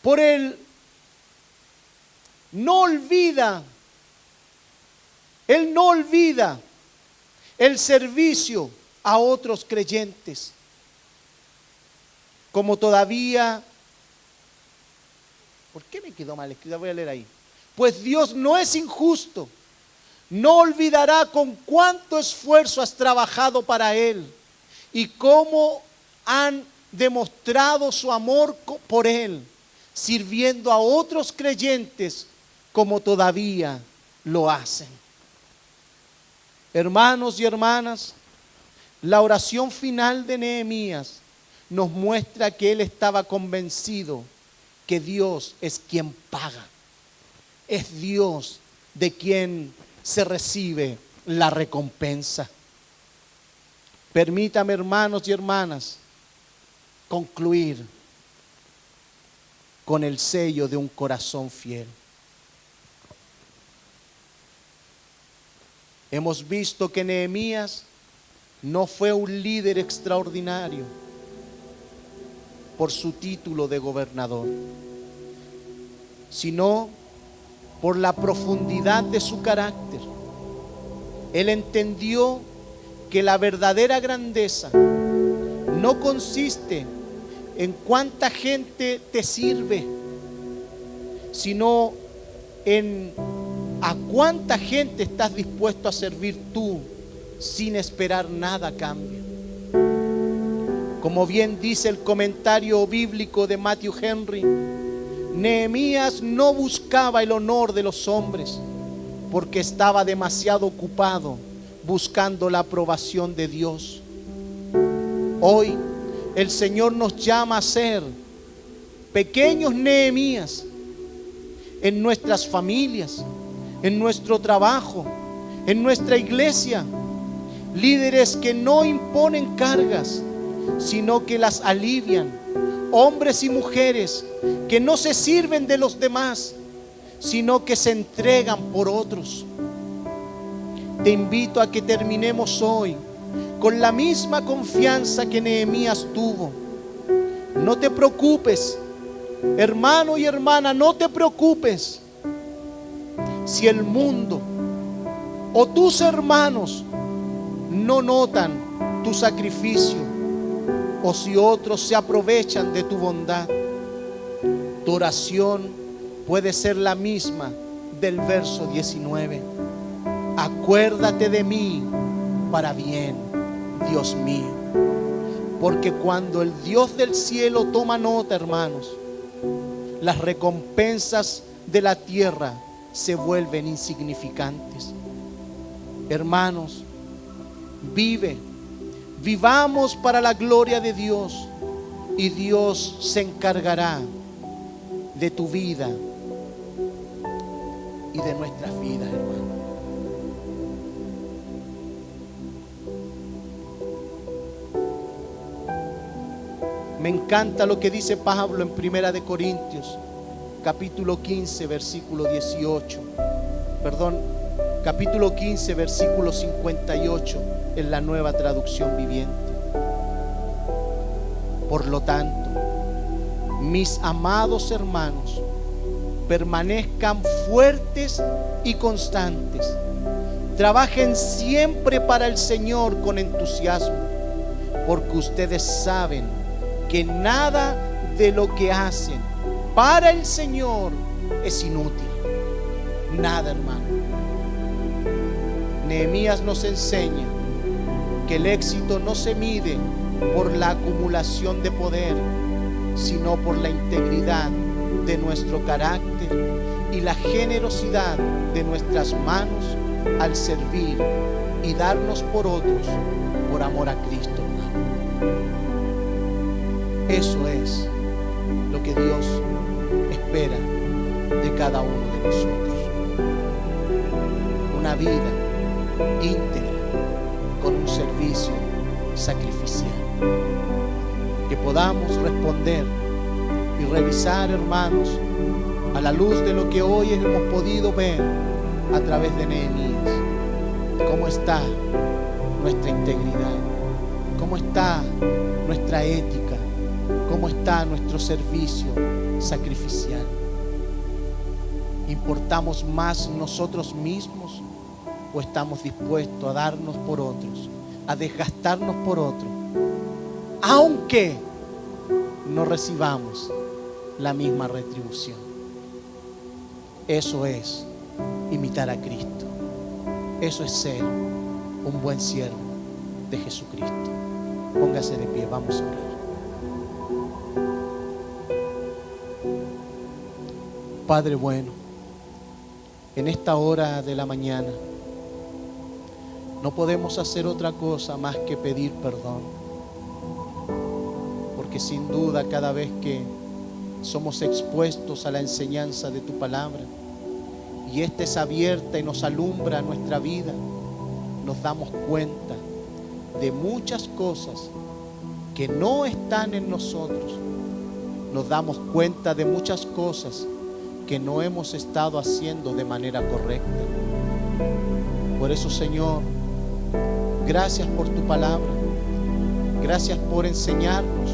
Por Él no olvida el servicio a otros creyentes, como todavía, ¿por qué me quedó mal escrito? Voy a leer ahí. Pues Dios no es injusto, no olvidará con cuánto esfuerzo has trabajado para Él y cómo han demostrado su amor por Él, sirviendo a otros creyentes como todavía lo hacen. Hermanos y hermanas, la oración final de Nehemías nos muestra que él estaba convencido que Dios es quien paga. Es Dios de quien se recibe la recompensa. Permítame, hermanos y hermanas, concluir con el sello de un corazón fiel. Hemos visto que Nehemías no fue un líder extraordinario por su título de gobernador, sino por la profundidad de su carácter. Él entendió que la verdadera grandeza no consiste en cuánta gente te sirve, sino en a cuánta gente estás dispuesto a servir tú sin esperar nada a cambio. Como bien dice el comentario bíblico de Matthew Henry, Nehemías no buscaba el honor de los hombres porque estaba demasiado ocupado buscando la aprobación de Dios. Hoy el Señor nos llama a ser pequeños Nehemías en nuestras familias, en nuestro trabajo, en nuestra iglesia. Líderes que no imponen cargas, sino que las alivian. Hombres y mujeres que no se sirven de los demás, sino que se entregan por otros. Te invito a que terminemos hoy con la misma confianza que Nehemías tuvo. No te preocupes, hermano y hermana, no te preocupes si el mundo o tus hermanos no notan tu sacrificio o si otros se aprovechan de tu bondad. Tu oración puede ser la misma del verso 19. Acuérdate de mí para bien, Dios mío. Porque cuando el Dios del cielo toma nota, hermanos, las recompensas de la tierra se vuelven insignificantes. Hermanos, vivamos para la gloria de Dios, y Dios se encargará de tu vida y de nuestras vidas, hermanos. Me encanta lo que dice Pablo en 1 Corintios, capítulo 15, versículo 18. Capítulo 15, versículo 58 en la Nueva Traducción Viviente. Por lo tanto, mis amados hermanos, permanezcan fuertes y constantes. Trabajen siempre para el Señor con entusiasmo, porque ustedes saben que nada de lo que hacen para el Señor es inútil. Nada, hermano. Nehemías nos enseña que el éxito no se mide por la acumulación de poder, sino por la integridad de nuestro carácter y la generosidad de nuestras manos al servir y darnos por otros por amor a Cristo, hermano. Eso es lo que Dios espera de cada uno de nosotros. Una vida íntegra con un servicio sacrificial. Que podamos responder y revisar, hermanos, a la luz de lo que hoy hemos podido ver a través de Nehemías. ¿Cómo está nuestra integridad? ¿Cómo está nuestra ética? ¿Cómo está nuestro servicio sacrificial? ¿Importamos más nosotros mismos o estamos dispuestos a darnos por otros, a desgastarnos por otros, aunque no recibamos la misma retribución? Eso es imitar a Cristo. Eso es ser un buen siervo de Jesucristo. Póngase de pie, vamos a orar. Padre bueno, en esta hora de la mañana no podemos hacer otra cosa más que pedir perdón, porque sin duda cada vez que somos expuestos a la enseñanza de tu palabra y esta es abierta y nos alumbra nuestra vida, nos damos cuenta de muchas cosas que no están en nosotros. Nos damos cuenta de muchas cosas que no hemos estado haciendo de manera correcta. Por eso, Señor, gracias por tu palabra, gracias por enseñarnos,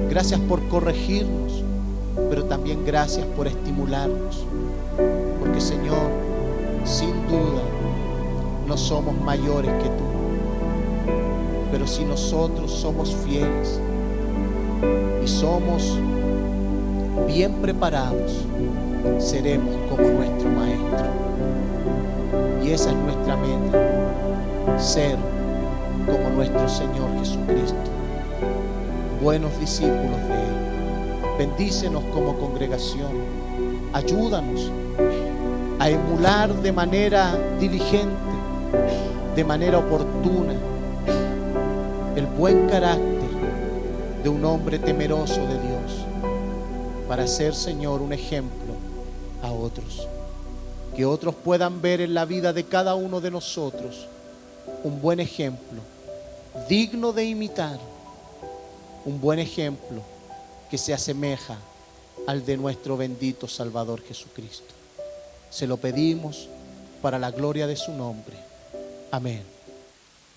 gracias por corregirnos, pero también gracias por estimularnos, porque Porque, Señor, sin duda no somos mayores que tú. Pero si nosotros somos fieles y somos bien preparados, seremos como nuestro Maestro. Y esa es nuestra meta, ser como nuestro Señor Jesucristo, buenos discípulos de Él. Bendícenos como congregación, ayúdanos a emular de manera diligente, de manera oportuna, el buen carácter de un hombre temeroso de Dios, para ser, Señor, un ejemplo a otros. Que otros puedan ver en la vida de cada uno de nosotros un buen ejemplo, digno de imitar, un buen ejemplo que se asemeja al de nuestro bendito Salvador Jesucristo. Se lo pedimos para la gloria de su nombre. Amén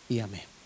y amén.